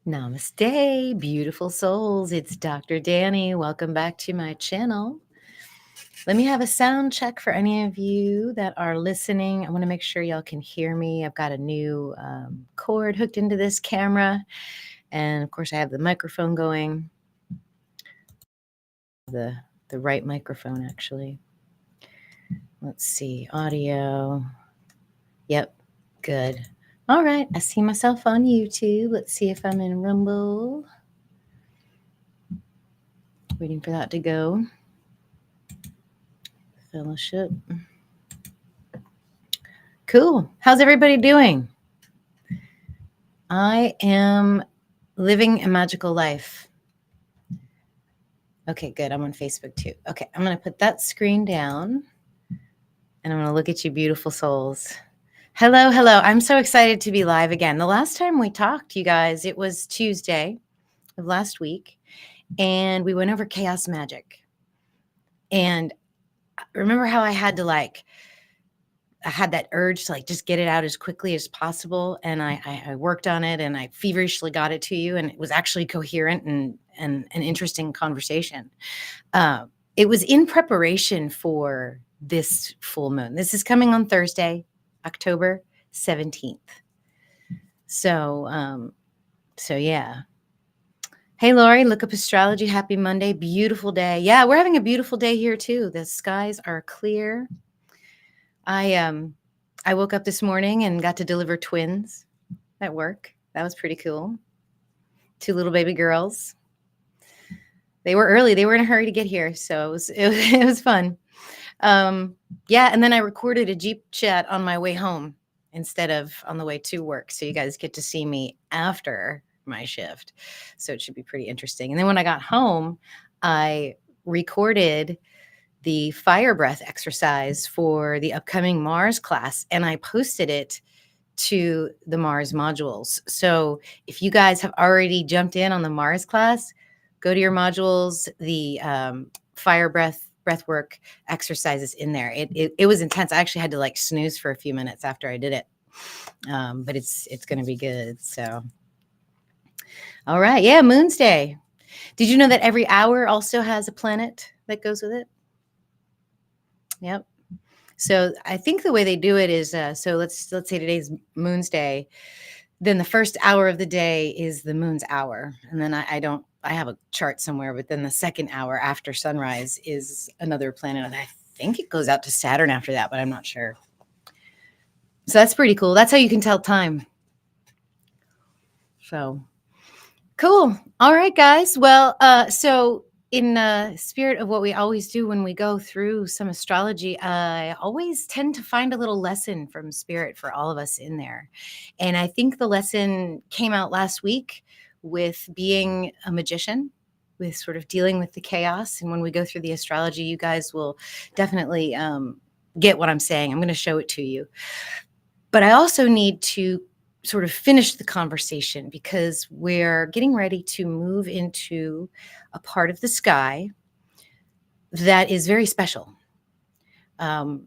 Namaste, beautiful souls. It's Dr. Danny. Welcome back to my channel. Let me have a sound check for any of you that are listening. I want to make sure y'all can hear me. I've got a new cord hooked into this camera. And of course, I have the microphone going. The right microphone, actually. Let's see. Audio. Yep. Good. All right. I see myself on YouTube. Let's see if I'm in Rumble. Waiting for that to go. Fellowship. Cool. How's everybody doing? I am living a magical life. Okay, good. I'm on Facebook too. Okay, I'm going to put that screen down and I'm going to look at you beautiful souls. Hello, hello. I'm so excited to be live again. The last time we talked, you guys, it was Tuesday of last week and we went over chaos magic. And remember how I had to I had that urge to just get it out as quickly as possible. And I worked on it and I feverishly got it to you. And it was actually coherent and an interesting conversation. It was in preparation for this full moon. This is coming on Thursday, October 17th. So yeah. Hey, Lori, look up astrology. Happy Monday. Beautiful day. Yeah, we're having a beautiful day here too. The skies are clear. I woke up this morning and got to deliver twins at work. That was pretty cool. 2 little baby girls. They were early. They were in a hurry to get here, so it was fun. Yeah, and then I recorded a Jeep chat on my way home instead of on the way to work, so you guys get to see me after my shift. So it should be pretty interesting. And then when I got home, I recorded the fire breath exercise for the upcoming Mars class, and I posted it to the Mars modules. So if you guys have already jumped in on the Mars class, go to your modules. The fire breathwork exercises in there. It was intense. I actually had to snooze for a few minutes after I did it, but it's going to be good. So, all right, yeah, Moon's Day. Did you know that every hour also has a planet that goes with it? Yep. So I think the way they do it is, so let's say today's Moon's Day, then the first hour of the day is the moon's hour. And then I have a chart somewhere, but then the second hour after sunrise is another planet. And I think it goes out to Saturn after that, but I'm not sure. So that's pretty cool. That's how you can tell time. So cool. All right, guys. Well, so in spirit of what we always do when we go through some astrology, I always tend to find a little lesson from spirit for all of us in there. And I think the lesson came out last week with being a magician, with sort of dealing with the chaos. And when we go through the astrology, you guys will definitely get what I'm saying. I'm going to show it to you. But I also need to sort of finish the conversation because we're getting ready to move into a part of the sky that is very special,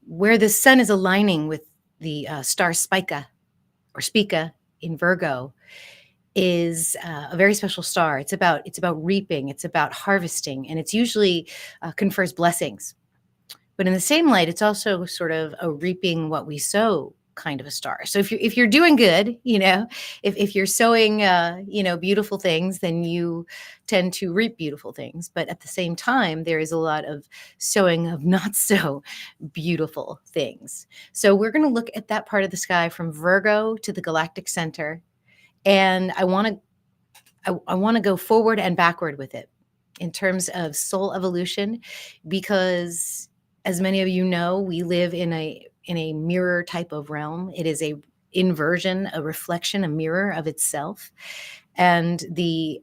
where the sun is aligning with the Star Spica or Spica in Virgo is a very special star. It's about reaping, it's about harvesting, and it's usually confers blessings. But in the same light, it's also sort of a reaping what we sow kind of a star. So if you're doing good, if you're sowing, beautiful things, then you tend to reap beautiful things. But at the same time, there is a lot of sowing of not so beautiful things. So we're going to look at that part of the sky from Virgo to the galactic center. And I want to go forward and backward with it in terms of soul evolution, because as many of you know, we live in a mirror type of realm. It is a inversion, a reflection, a mirror of itself. And the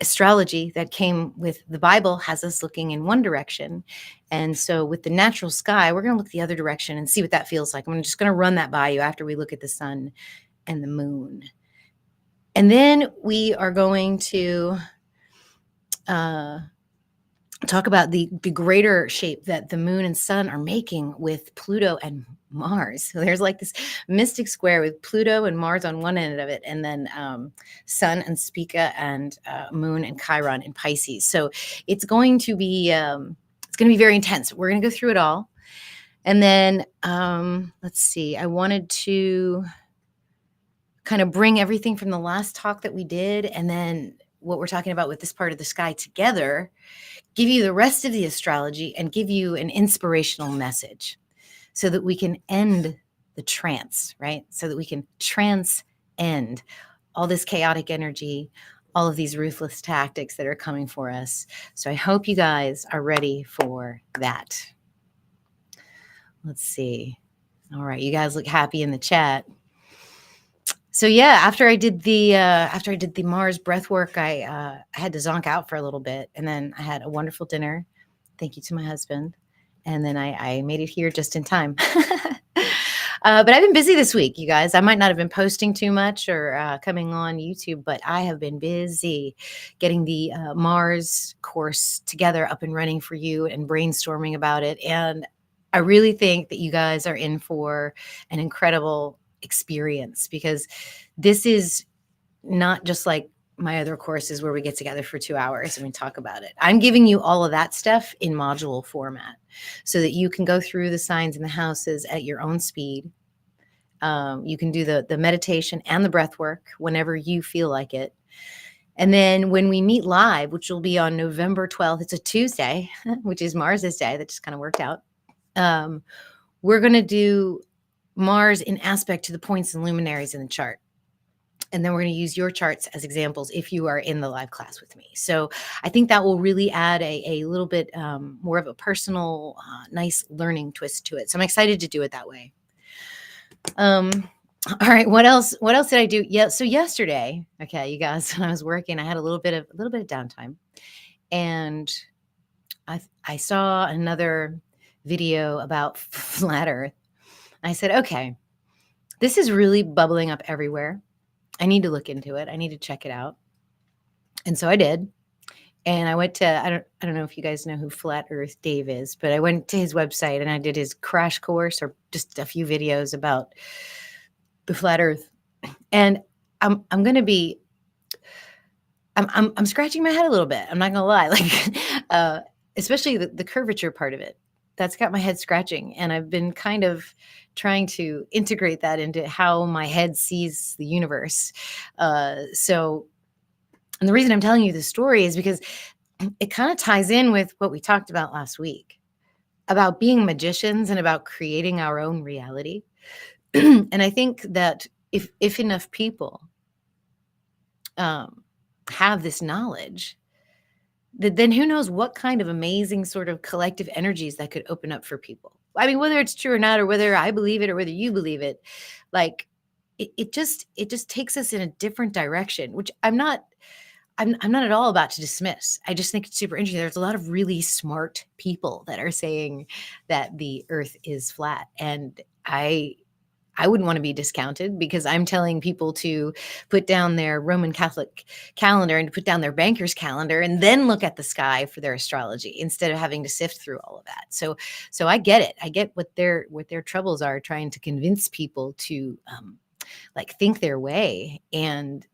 astrology that came with the Bible has us looking in one direction. And so with the natural sky, we're going to look the other direction and see what that feels like. I'm just going to run that by you after we look at the sun and the moon. And then we are going to talk about the greater shape that the moon and sun are making with Pluto and Mars. So there's like this mystic square with Pluto and Mars on one end of it, and then Sun and Spica and Moon and Chiron in Pisces. So it's going to be very intense. We're going to go through it all, and then let's see. I wanted to kind of bring everything from the last talk that we did, and then what we're talking about with this part of the sky together, give you the rest of the astrology and give you an inspirational message so that we can end the trance, right? So that we can transcend all this chaotic energy, all of these ruthless tactics that are coming for us. So I hope you guys are ready for that. Let's see. All right, you guys look happy in the chat. So yeah, after I did the Mars breath work, I had to zonk out for a little bit, and then I had a wonderful dinner. Thank you to my husband, and then I made it here just in time. But I've been busy this week, you guys. I might not have been posting too much or coming on YouTube, but I have been busy getting the Mars course together, up and running for you, and brainstorming about it. And I really think that you guys are in for an incredible experience, because this is not just like my other courses where we get together for 2 hours and we talk about it. I'm giving you all of that stuff in module format so that you can go through the signs and the houses at your own speed. You can do the meditation and the breath work whenever you feel like it. And then when we meet live, which will be on November 12th, it's a Tuesday, which is Mars's day. That just kind of worked out. We're going to do Mars in aspect to the points and luminaries in the chart. And then we're going to use your charts as examples if you are in the live class with me. So I think that will really add a little bit more of a personal, nice learning twist to it. So I'm excited to do it that way. All right. What else did I do? Yeah. So yesterday, okay, you guys, when I was working, I had a little bit of downtime, and I saw another video about flat Earth. I said, okay, this is really bubbling up everywhere. I need to look into it. I need to check it out. And so I did. And I went to, I don't know if you guys know who Flat Earth Dave is, but I went to his website and I did his crash course, or just a few videos about the flat Earth. And I'm scratching my head a little bit. I'm not gonna lie, like, especially the curvature part of it. That's got my head scratching, and I've been kind of trying to integrate that into how my head sees the universe. So, and the reason I'm telling you this story is because it kind of ties in with what we talked about last week about being magicians and about creating our own reality. And I think that if enough people have this knowledge, then who knows what kind of amazing sort of collective energies that could open up for people. I mean, whether it's true or not, or whether I believe it or whether you believe it, like it just takes us in a different direction, which I'm not at all about to dismiss. I just think it's super interesting. There's a lot of really smart people that are saying that the earth is flat, and I wouldn't want to be discounted, because I'm telling people to put down their Roman Catholic calendar and to put down their banker's calendar and then look at the sky for their astrology instead of having to sift through all of that. So I get it. I get what their troubles are, trying to convince people to like think their way, and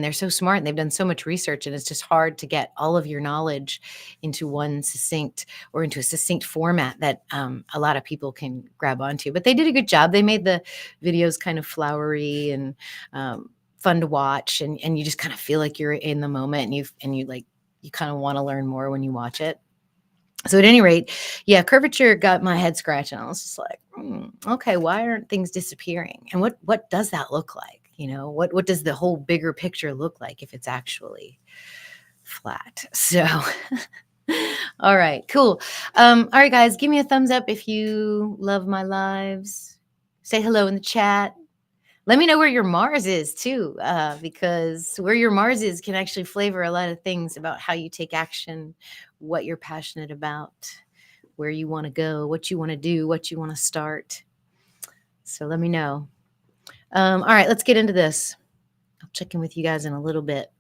they're so smart and they've done so much research, and it's just hard to get all of your knowledge into one succinct, or into a succinct format that a lot of people can grab onto. But they did a good job. They made the videos kind of flowery and fun to watch, and you just kind of feel like you're in the moment, and you kind of want to learn more when you watch it. So at any rate, yeah, curvature got my head scratching. I was just like, okay, why aren't things disappearing? And what does that look like? You know, what does the whole bigger picture look like if it's actually flat? So, all right, cool. All right, guys, give me a thumbs up if you love my lives. Say hello in the chat. Let me know where your Mars is too, because where your Mars is can actually flavor a lot of things about how you take action, what you're passionate about, where you want to go, what you want to do, what you want to start. So let me know. All right, let's get into this. I'll check in with you guys in a little bit.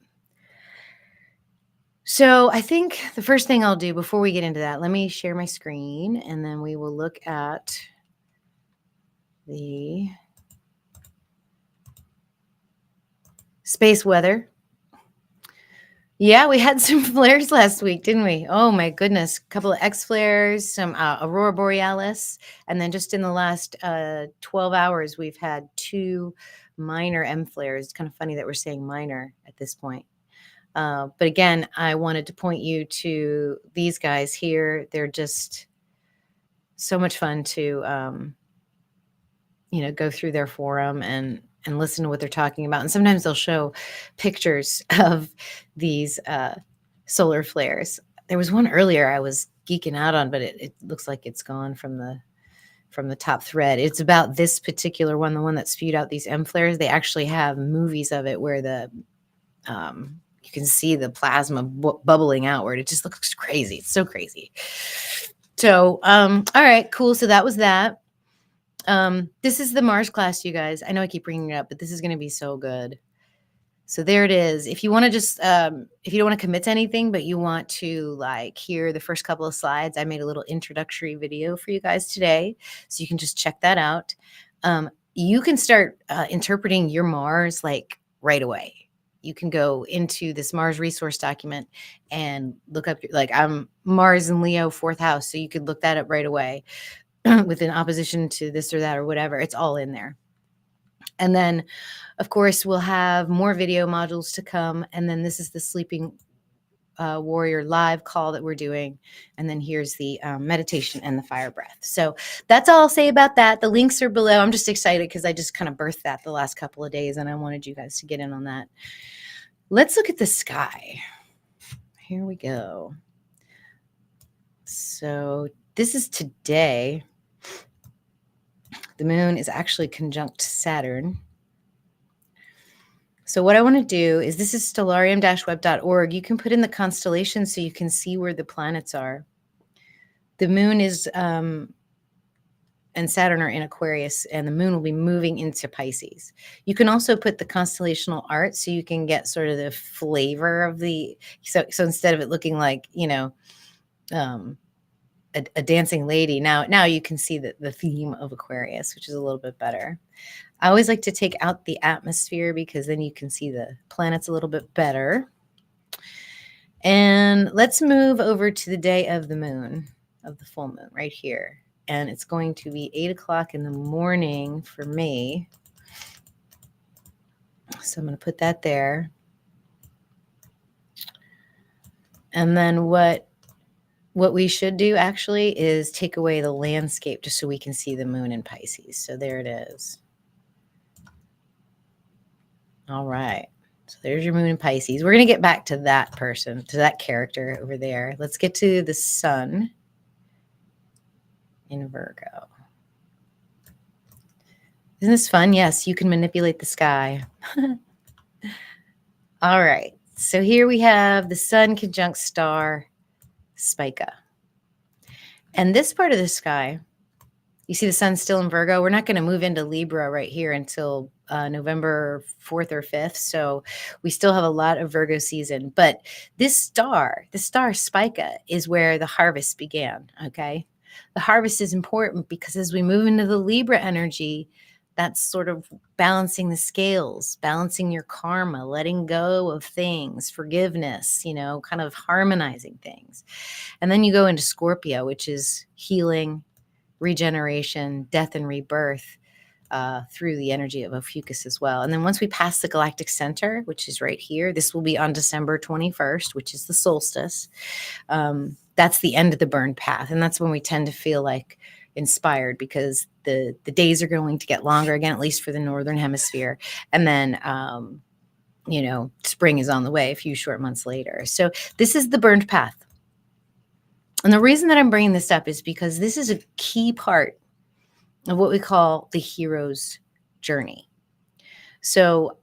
So I think the first thing I'll do before we get into that, let me share my screen and then we will look at the space weather. Yeah, we had some flares last week, didn't we? Oh my goodness. A couple of X flares, some aurora borealis. And then just in the last 12 hours, we've had 2 minor M flares. It's kind of funny that we're saying minor at this point. But again, I wanted to point you to these guys here. They're just so much fun to, go through their forum and listen to what they're talking about. And sometimes they'll show pictures of these solar flares. There was one earlier I was geeking out on, but it looks like it's gone from the top thread. It's about this particular one, the one that spewed out these M flares. They actually have movies of it where you can see the plasma bubbling outward. It just looks crazy. It's so crazy. So, all right, cool. So that was that. This is the Mars class, you guys. I know I keep bringing it up, but this is going to be so good. So there it is. If you want to just, if you don't want to commit to anything, but you want to like hear the first couple of slides, I made a little introductory video for you guys today. So you can just check that out. You can start interpreting your Mars like right away. You can go into this Mars resource document and look up, like I'm Mars and Leo, 4th house. So you could look that up right away with an opposition to this or that or whatever. It's all in there. And then, of course, we'll have more video modules to come. And then this is the Sleeping Warrior live call that we're doing. And then here's the meditation and the fire breath. So that's all I'll say about that. The links are below. I'm just excited because I just kind of birthed that the last couple of days and I wanted you guys to get in on that. Let's look at the sky. Here we go. So this is today. The moon is actually conjunct Saturn. So what I want to do is, this is stellarium-web.org. You can put in the constellations so you can see where the planets are. The moon is, and Saturn are in Aquarius, and the moon will be moving into Pisces. You can also put the constellational art so you can get sort of the flavor of the, so instead of it looking like, a dancing lady, now you can see the theme of Aquarius, which is a little bit better. I always like to take out the atmosphere because then you can see the planets a little bit better. And let's move over to the day of the moon, of the full moon right here. And it's going to be 8 o'clock in the morning for me. So I'm going to put that there. And then what we should do actually is take away the landscape just so we can see the moon in Pisces. So there it is. All right. So there's your moon in Pisces. We're going to get back to that person, to that character over there. Let's get to the sun in Virgo. Isn't this fun? Yes, you can manipulate the sky. All right. So here we have the sun conjunct Star Spica. And this part of the sky, you see the sun's still in Virgo. We're not going to move into Libra right here until November 4th or 5th. So we still have a lot of Virgo season. But this star, the Star Spica, is where the harvest began, okay? The harvest is important because as we move into the Libra energy, that's sort of balancing the scales, balancing your karma, letting go of things, forgiveness, kind of harmonizing things. And then you go into Scorpio, which is healing, regeneration, death, and rebirth through the energy of Ophiuchus as well. And then once we pass the galactic center, which is right here, this will be on December 21st, which is the solstice. That's the end of the burn path. And that's when we tend to feel like inspired because the days are going to get longer again, at least for the northern hemisphere. And then, spring is on the way a few short months later. So this is the burned path. And the reason that I'm bringing this up is because this is a key part of what we call the hero's journey. So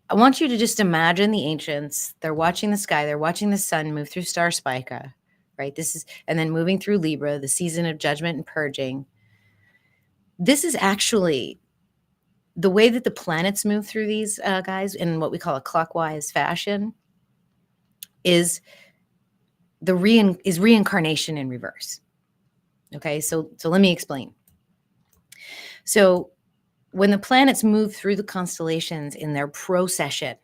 I want you to just imagine the ancients. They're watching the sky. They're watching the sun move through Star Spica, right? And then moving through Libra, the season of judgment and purging. This is actually the way that the planets move through these guys in what we call a clockwise fashion. is reincarnation in reverse. Okay, so let me explain. So when the planets move through the constellations in their procession,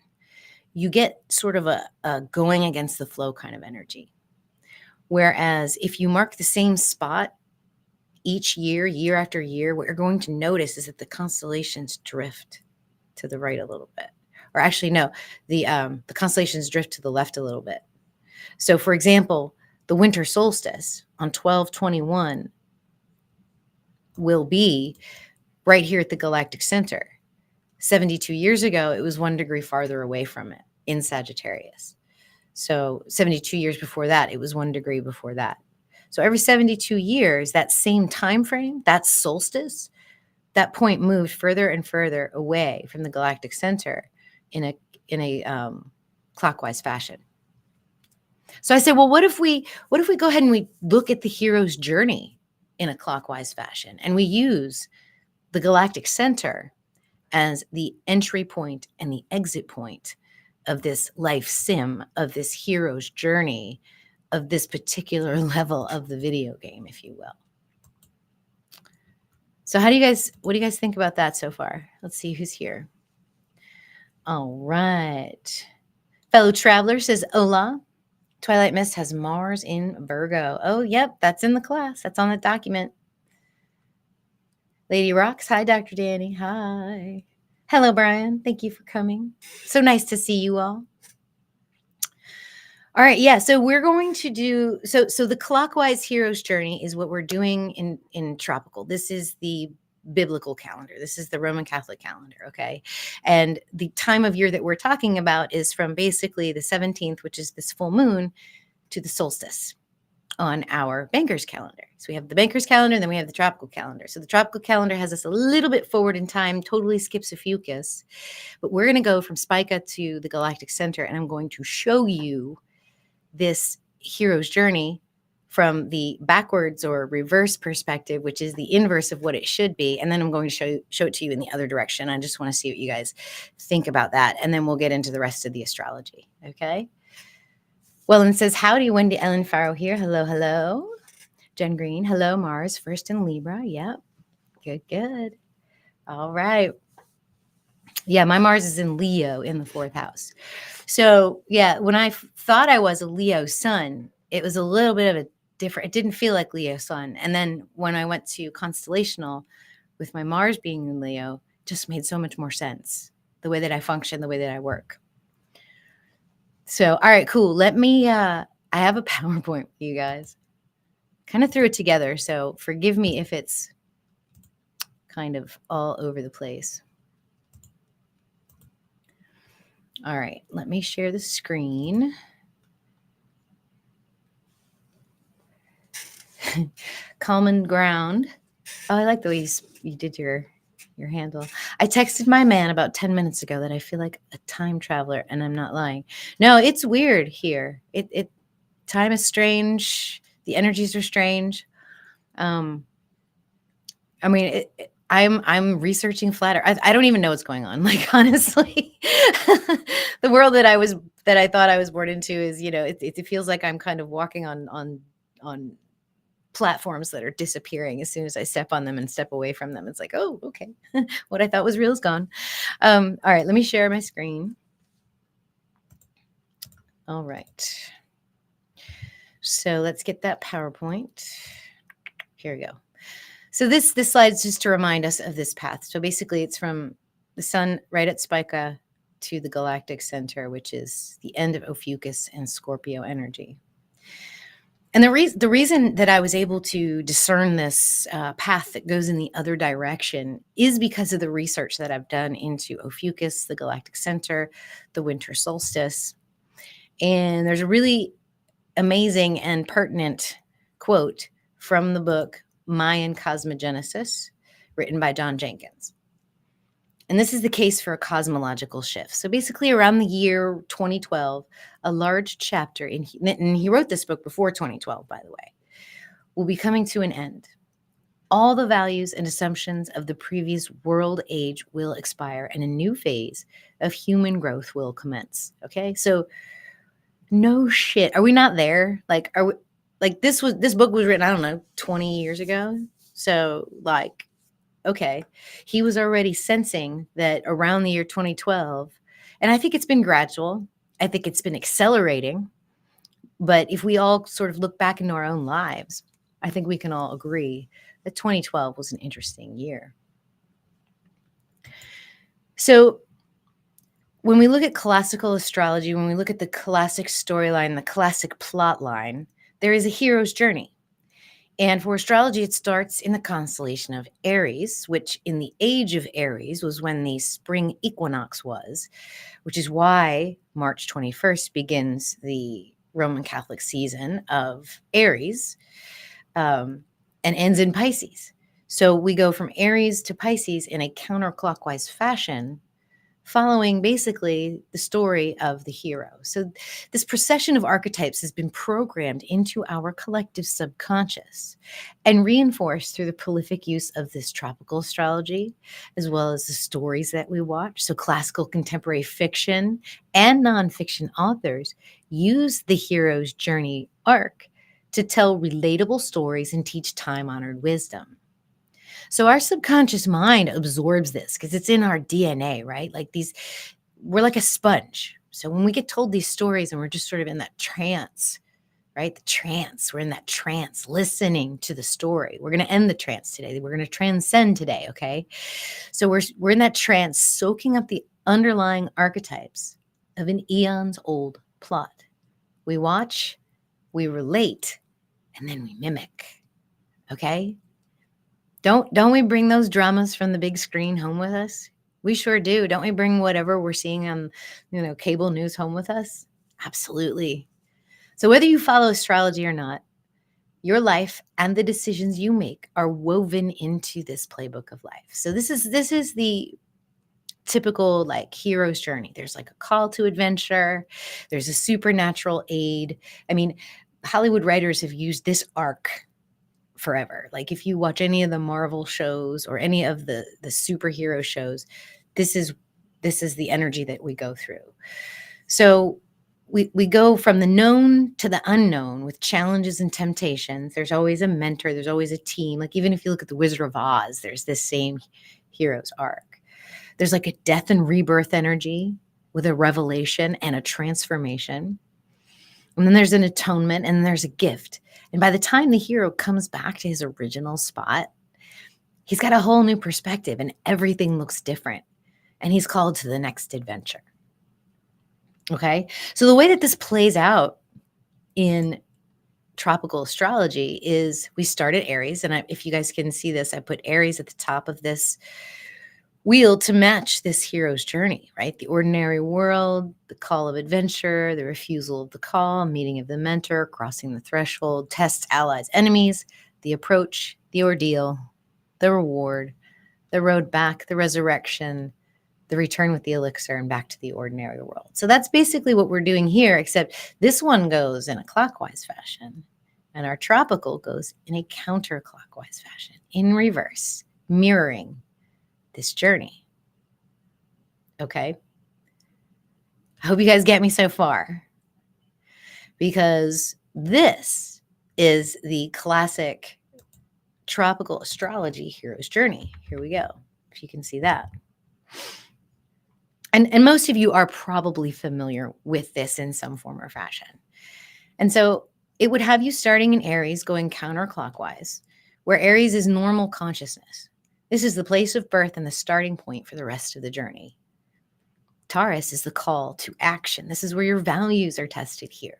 you get sort of a going against the flow kind of energy. Whereas if you mark the same spot each year, year after year, what you're going to notice is that the constellations drift to the right a little bit. Or actually, no, the constellations drift to the left a little bit. So, for example, the winter solstice on 12/21 will be right here at the galactic center. 72 years ago, it was 1 degree farther away from it in Sagittarius. So 72 years before that, it was 1 degree before that. So every 72 years, that same time frame, that solstice, that point moved further and further away from the galactic center in a clockwise fashion. So I said, well, what if we go ahead and we look at the hero's journey in a clockwise fashion, and we use the galactic center as the entry point and the exit point of this life sim, of this hero's journey, of this particular level of the video game, if you will. So what do you guys think about that so far? Let's see who's here. All right. Fellow traveler says, hola. Twilight Mist has Mars in Virgo. Oh, yep, that's in the class. That's on the document. Lady Rocks. Hi, Dr. Danny. Hi. Hello, Brian. Thank you for coming. So nice to see you all. All right, yeah, so we're going to do, so the clockwise hero's journey is what we're doing in tropical. This is the biblical calendar. This is the Roman Catholic calendar, okay? And the time of year that we're talking about is from basically the 17th, which is this full moon, to the solstice on our banker's calendar. So we have the banker's calendar, and then we have the tropical calendar. So the tropical calendar has us a little bit forward in time, totally skips Ophiuchus, but we're going to go from Spica to the galactic center, and I'm going to show you this hero's journey from the backwards or reverse perspective, which is the inverse of what it should be. And then I'm going to show it to you in the other direction. I just want to see what you guys think about that. And then we'll get into the rest of the astrology. Okay. Well, and says, howdy, Wendy Ellen Farrow here. Hello, hello. Jen Green. Hello, Mars. First in Libra. Yep. Good, good. All right. Yeah, my Mars is in Leo in the 4th house. So yeah, when I thought I was a Leo sun, it was a little bit of a different, it didn't feel like Leo sun. And then when I went to constellational with my Mars being in Leo, just made so much more sense. The way that I function, the way that I work. So, all right, cool. Let me, I have a PowerPoint for you guys. Kind of threw it together. So forgive me if it's kind of all over the place. All right, let me share the screen. Common ground. Oh, I like the way you did your handle. I texted my man about 10 minutes ago that I feel like a time traveler, and I'm not lying. No, it's weird here. Time is strange. The energies are strange. I mean, I'm researching flat Earth. I don't even know what's going on. Like, honestly, the world that I thought I was born into is, it feels like I'm kind of walking on platforms that are disappearing as soon as I step on them and step away from them. It's like, oh, okay. What I thought was real is gone. All right, let me share my screen. All right. So let's get that PowerPoint. Here we go. So this slide is just to remind us of this path. So basically it's from the sun right at Spica to the galactic center, which is the end of Ophiuchus and Scorpio energy. And the reason that I was able to discern this path that goes in the other direction is because of the research that I've done into Ophiuchus, the galactic center, the winter solstice. And there's a really amazing and pertinent quote from the book Mayan Cosmogenesis, written by John Jenkins. And this is the case for a cosmological shift. So basically around the year 2012, a large chapter, and he wrote this book before 2012, by the way, will be coming to an end. All the values and assumptions of the previous world age will expire, and a new phase of human growth will commence. Okay, so No shit. Are we not there? Like, are we, like, this book was written, I don't know, 20 years ago. So like, okay, he was already sensing that around the year 2012, and I think it's been gradual. I think it's been accelerating. But if we all sort of look back into our own lives, I think we can all agree that 2012 was an interesting year. So when we look at classical astrology, when we look at the classic storyline, the classic plot line, there is a hero's journey. And for astrology, it starts in the constellation of Aries, which in the age of Aries was when the spring equinox was, which is why March 21st begins the Roman Catholic season of Aries, and ends in Pisces. So we go from Aries to Pisces in a counterclockwise fashion, following basically the story of the hero. So this procession of archetypes has been programmed into our collective subconscious and reinforced through the prolific use of this tropical astrology, as well as the stories that we watch. So classical contemporary fiction and nonfiction authors use the hero's journey arc to tell relatable stories and teach time-honored wisdom. So our subconscious mind absorbs this because it's in our DNA, right? Like we're like a sponge. So when we get told these stories and we're just sort of in that trance, right? The trance, we're in that trance listening to the story. We're going to end the trance today. We're going to transcend today, okay? So we're in that trance, soaking up the underlying archetypes of an eons old plot. We watch, we relate, and then we mimic, okay? Don't we bring those dramas from the big screen home with us? We sure do. Don't we bring whatever we're seeing on, cable news home with us? Absolutely. So whether you follow astrology or not, your life and the decisions you make are woven into this playbook of life. So this is the typical like hero's journey. There's like a call to adventure. There's a supernatural aid. I mean, Hollywood writers have used this arc forever. Like if you watch any of the Marvel shows or any of the superhero shows, this is the energy that we go through. So we go from the known to the unknown with challenges and temptations. There's always a mentor, there's always a team. Like even if you look at the Wizard of Oz, there's this same hero's arc. There's like a death and rebirth energy with a revelation and a transformation. And then there's an atonement and there's a gift. And by the time the hero comes back to his original spot, he's got a whole new perspective and everything looks different. And he's called to the next adventure. Okay. So the way that this plays out in tropical astrology is we start at Aries. And if you guys can see this, I put Aries at the top of this wheel to match this hero's journey, right? The ordinary world, the call of adventure, the refusal of the call, meeting of the mentor, crossing the threshold, tests, allies, enemies, the approach, the ordeal, the reward, the road back, the resurrection, the return with the elixir, and back to the ordinary world. So that's basically what we're doing here, except this one goes in a clockwise fashion, and our tropical goes in a counterclockwise fashion, in reverse, mirroring this journey. Okay. I hope you guys get me so far, because this is the classic tropical astrology hero's journey. Here we go. If you can see that. And most of you are probably familiar with this in some form or fashion. And so it would have you starting in Aries, going counterclockwise, where Aries is normal consciousness. This is the place of birth and the starting point for the rest of the journey. Taurus is the call to action. This is where your values are tested here.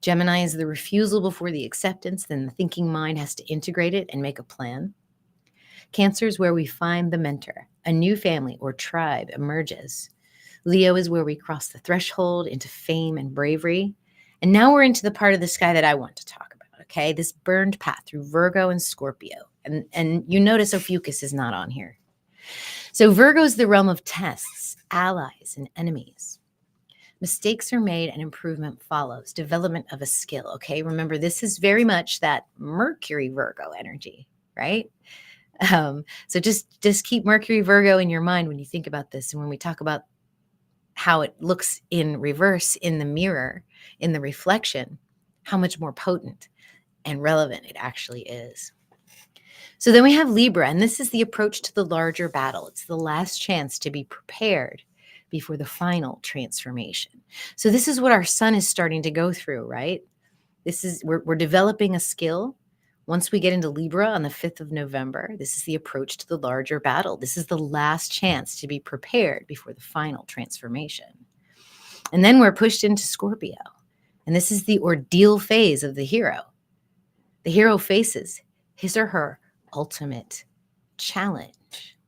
Gemini is the refusal before the acceptance. Then the thinking mind has to integrate it and make a plan. Cancer is where we find the mentor. A new family or tribe emerges. Leo is where we cross the threshold into fame and bravery. And now we're into the part of the sky that I want to talk about, okay? This burned path through Virgo and Scorpio. And you notice Ophiuchus is not on here. So Virgo is the realm of tests, allies, and enemies. Mistakes are made and improvement follows. Development of a skill, okay? Remember, this is very much that Mercury Virgo energy, right? So just keep Mercury Virgo in your mind when you think about this. And when we talk about how it looks in reverse in the mirror, in the reflection, how much more potent and relevant it actually is. So then we have Libra, and this is the approach to the larger battle. It's the last chance to be prepared before the final transformation. So this is what our sun is starting to go through, right? We're developing a skill. Once we get into Libra on the 5th of November, this is the approach to the larger battle. This is the last chance to be prepared before the final transformation. And then we're pushed into Scorpio. And this is the ordeal phase of the hero. The hero faces his or her ultimate challenge.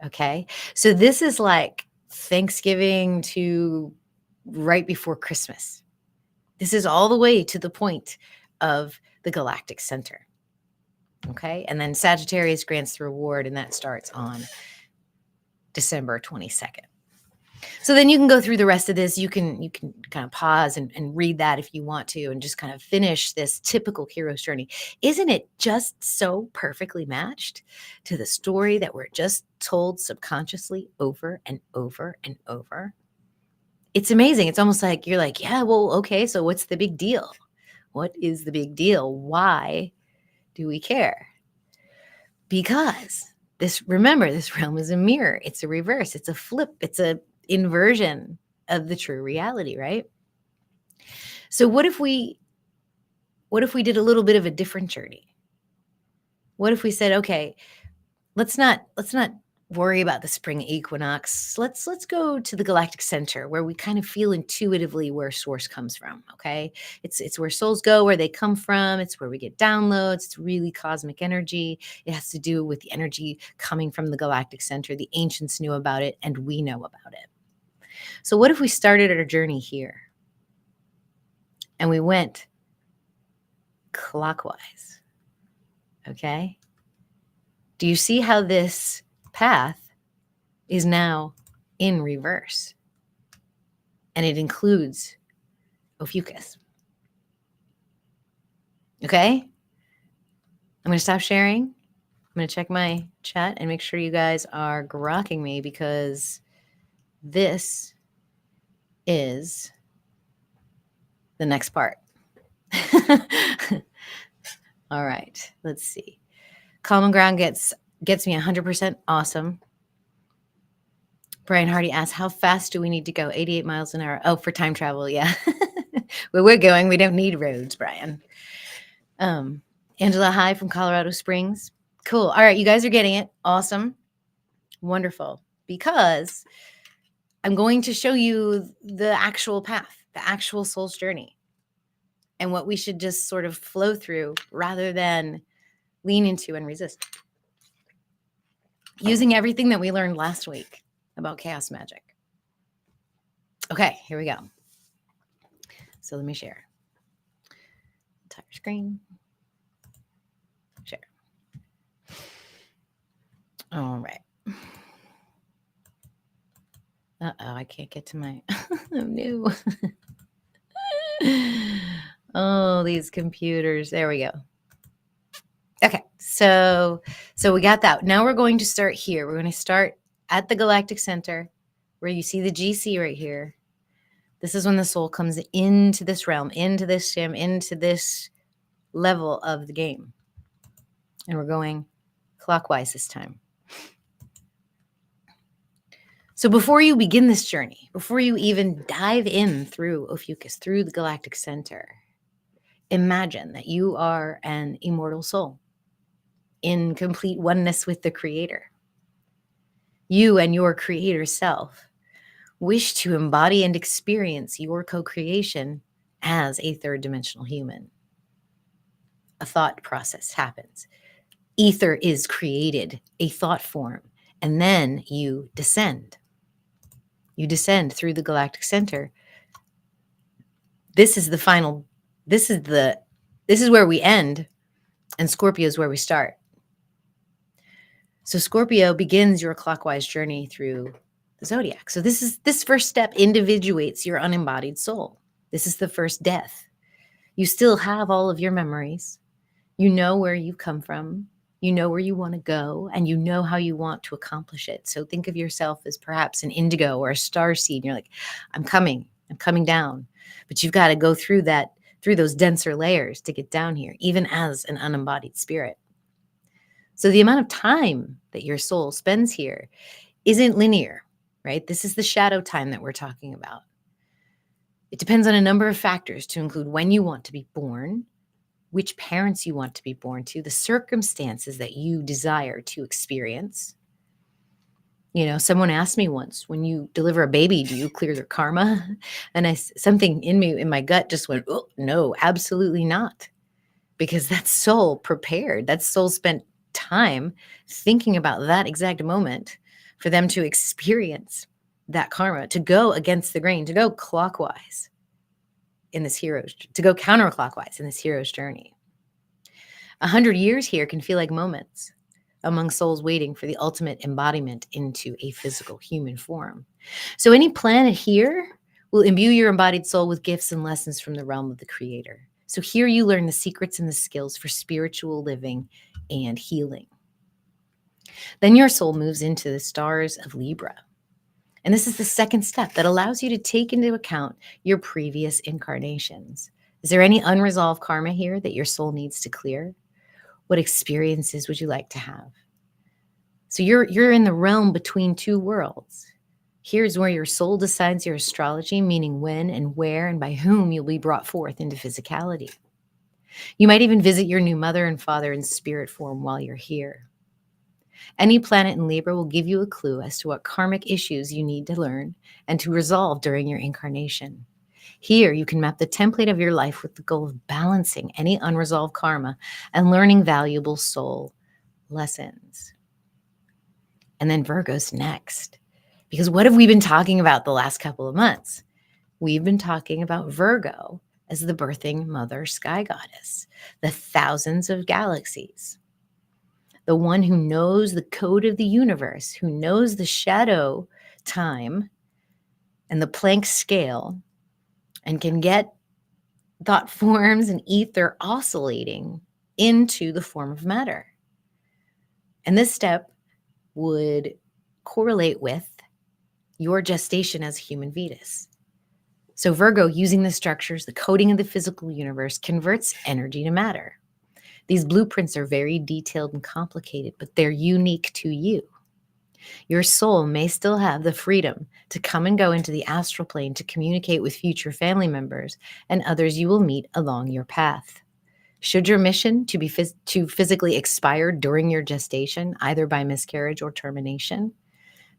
Okay? So this is like Thanksgiving to right before Christmas. This is all the way to the point of the galactic center. Okay? And then Sagittarius grants the reward, and that starts on December 22nd. So then you can go through the rest of this. You can kind of pause and read that if you want to, and just kind of finish this typical hero's journey. Isn't it just so perfectly matched to the story that we're just told subconsciously over and over and over? It's amazing. It's almost like you're like, yeah, well, okay, so what's the big deal? What is the big deal? Why do we care? Because remember, this realm is a mirror. It's a reverse. It's a flip. It's a inversion of the true reality, right? So what if we did a little bit of a different journey? What if we said, okay, let's not worry about the spring equinox. Let's go to the galactic center, where we kind of feel intuitively where source comes from. Okay, it's where souls go, where they come from. It's where we get downloads. It's really cosmic energy. It has to do with the energy coming from the galactic center. The ancients knew about it, and we know about it. So what if we started our journey here and we went clockwise? Okay. Do you see how this path is now in reverse? And it includes Ophiuchus. Okay. I'm going to stop sharing. I'm going to check my chat and make sure you guys are grokking me, because this is the next part. All right, let's see. Common ground gets me 100% awesome. Brian Hardy asks, how fast do we need to go? 88 miles an hour. Oh, for time travel, yeah. Where we're going, we don't need roads, Brian. Angela, hi from Colorado Springs. Cool. All right, you guys are getting it. Awesome. Wonderful. Because I'm going to show you the actual path, the actual soul's journey, and what we should just sort of flow through rather than lean into and resist. Using everything that we learned last week about chaos magic. Okay, here we go. So let me share. Entire screen. Share. All right. Uh-oh, I can't get to my... Oh, no. Oh, these computers. There we go. Okay, so we got that. Now we're going to start here. We're going to start at the galactic center, where you see the GC right here. This is when the soul comes into this realm, into this sim, into this level of the game. And we're going clockwise this time. So before you begin this journey, before you even dive in through Ophiuchus, through the galactic center, imagine that you are an immortal soul in complete oneness with the Creator. You and your Creator self wish to embody and experience your co-creation as a third dimensional human. A thought process happens. Ether is created, a thought form, and then you descend. You descend through the galactic center. This is the final, this is where we end, and Scorpio is where we start. So Scorpio begins your clockwise journey through the zodiac. So this first step individuates your unembodied soul. This is the first death. You still have all of your memories. You know where you've come from. You know where you want to go, and you know how you want to accomplish it. So think of yourself as perhaps an indigo or a star seed. And you're like, I'm coming down. But you've got to go through those denser layers to get down here, even as an unembodied spirit. So the amount of time that your soul spends here isn't linear, right? This is the shadow time that we're talking about. It depends on a number of factors to include when you want to be born, which parents you want to be born to, the circumstances that you desire to experience. You know, someone asked me once, when you deliver a baby, do you clear their karma? And something in my gut just went, oh, no, absolutely not. Because that soul prepared, that soul spent time thinking about that exact moment for them to experience that karma, to go against the grain, to go clockwise in this to go counterclockwise in this hero's journey. 100 years here can feel like moments among souls waiting for the ultimate embodiment into a physical human form. So any planet here will imbue your embodied soul with gifts and lessons from the realm of the Creator. So here you learn the secrets and the skills for spiritual living and healing. Then your soul moves into the stars of Libra. And this is the second step that allows you to take into account your previous incarnations. Is there any unresolved karma here that your soul needs to clear? What experiences would you like to have? So you're in the realm between two worlds. Here's where your soul decides your astrology, meaning when and where and by whom you'll be brought forth into physicality. You might even visit your new mother and father in spirit form while you're here. Any planet in Libra will give you a clue as to what karmic issues you need to learn and to resolve during your incarnation. Here, you can map the template of your life with the goal of balancing any unresolved karma and learning valuable soul lessons. And then Virgo's next. Because what have we been talking about the last couple of months? We've been talking about Virgo as the birthing mother sky goddess, the thousands of galaxies, the one who knows the code of the universe, who knows the shadow time and the Planck scale, and can get thought forms and ether oscillating into the form of matter. And this step would correlate with your gestation as a human fetus. So Virgo, using the structures, the coding of the physical universe, converts energy to matter. These blueprints are very detailed and complicated, but they're unique to you. Your soul may still have the freedom to come and go into the astral plane to communicate with future family members and others you will meet along your path. Should your mission to physically expire during your gestation, either by miscarriage or termination,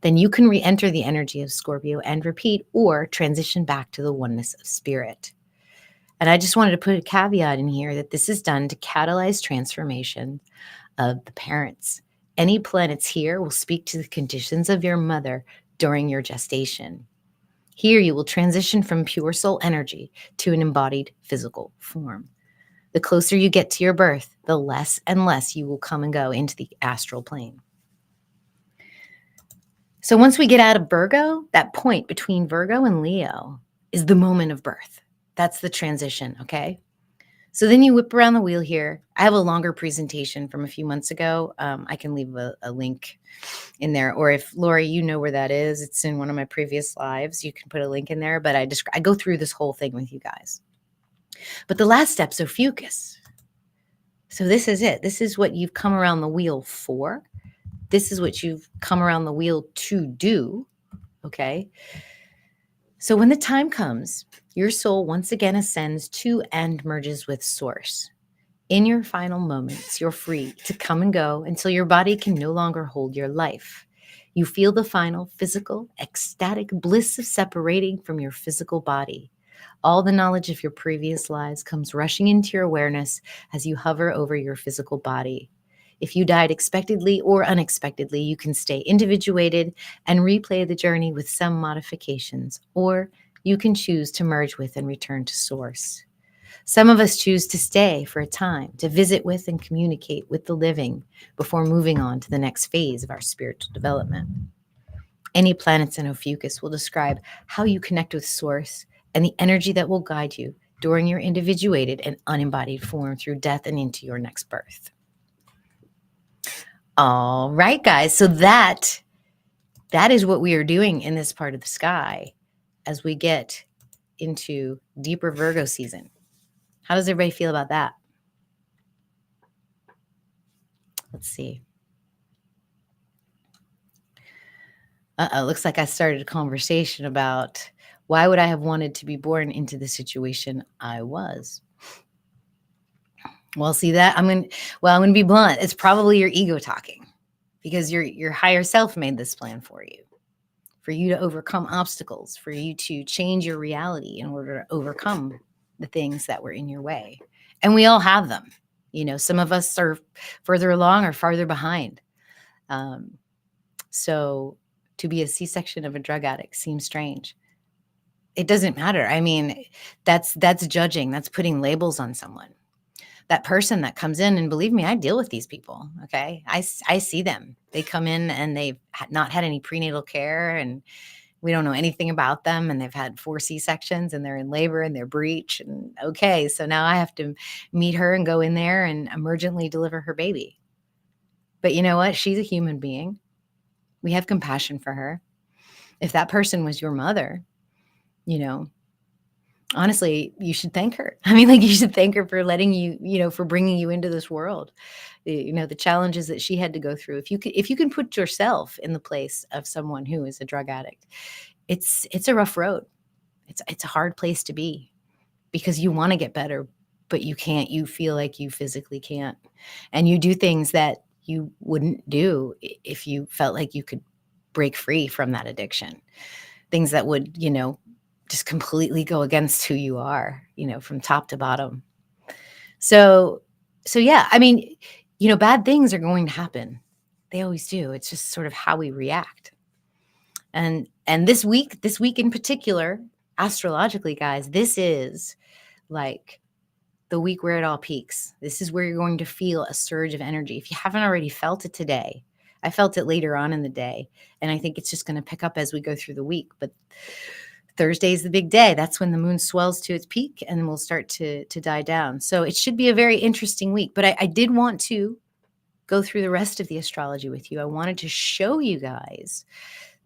then you can re-enter the energy of Scorpio and repeat or transition back to the oneness of spirit. And I just wanted to put a caveat in here that this is done to catalyze transformation of the parents. Any planets here will speak to the conditions of your mother during your gestation. Here you will transition from pure soul energy to an embodied physical form. The closer you get to your birth, the less and less you will come and go into the astral plane. So once we get out of Virgo, that point between Virgo and Leo is the moment of birth. That's the transition, okay? So then you whip around the wheel here. I have a longer presentation from a few months ago. I can leave a link in there. Or if, Lori, you know where that is, it's in one of my previous lives. You can put a link in there. But I go through this whole thing with you guys. But the last step's Ophiuchus. So this is it. This is what you've come around the wheel for. This is what you've come around the wheel to do, okay? So when the time comes, your soul once again ascends to and merges with Source. In your final moments, you're free to come and go until your body can no longer hold your life. You feel the final physical, ecstatic bliss of separating from your physical body. All the knowledge of your previous lives comes rushing into your awareness as you hover over your physical body. If you died expectedly or unexpectedly, you can stay individuated and replay the journey with some modifications, or you can choose to merge with and return to Source. Some of us choose to stay for a time, to visit with and communicate with the living before moving on to the next phase of our spiritual development. Any planets in Ophiuchus will describe how you connect with Source and the energy that will guide you during your individuated and unembodied form through death and into your next birth. All right, guys. So that is what we are doing in this part of the sky as we get into deeper Virgo season. How does everybody feel about that? Let's see. Looks like I started a conversation about why would I have wanted to be born into the situation I was. Well, see that I'm going to be blunt. It's probably your ego talking, because your higher self made this plan for you to overcome obstacles, for you to change your reality in order to overcome the things that were in your way. And we all have them. Some of us are further along or farther behind. So to be a C-section of a drug addict seems strange. It doesn't matter. I mean, that's judging. That's putting labels on someone. That person that comes in, and believe me, I deal with these people. Okay. I see them. They come in and they've not had any prenatal care, and we don't know anything about them. And they've had 4 C-sections, and they're in labor and they're breech. And okay, so now I have to meet her and go in there and emergently deliver her baby. But you know what? She's a human being. We have compassion for her. If that person was your mother, honestly, you should thank her. I mean, you should thank her for letting you, for bringing you into this world. The challenges that she had to go through. If you can put yourself in the place of someone who is a drug addict, it's a rough road. It's a hard place to be, because you want to get better, but you can't. You feel like you physically can't, and you do things that you wouldn't do if you felt like you could break free from that addiction. Things that would, just completely go against who you are, from top to bottom. So yeah, I mean, bad things are going to happen. They always do. It's just sort of how we react. And this week in particular, astrologically, guys, this is like the week where it all peaks. This is where you're going to feel a surge of energy. If you haven't already felt it today, I felt it later on in the day, and I think it's just going to pick up as we go through the week. But Thursday is the big day. That's when the moon swells to its peak and then will start to die down. So it should be a very interesting week. But I did want to go through the rest of the astrology with you. I wanted to show you guys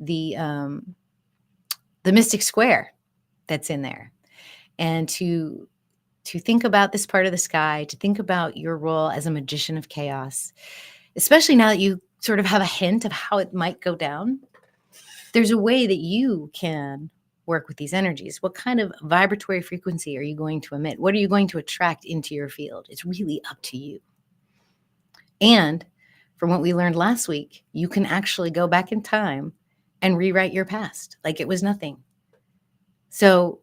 the mystic square that's in there, and to think about this part of the sky, to think about your role as a magician of chaos, especially now that you sort of have a hint of how it might go down. There's a way that you can work with these energies. What kind of vibratory frequency are you going to emit? What are you going to attract into your field? It's really up to you. And from what we learned last week, you can actually go back in time and rewrite your past like it was nothing. So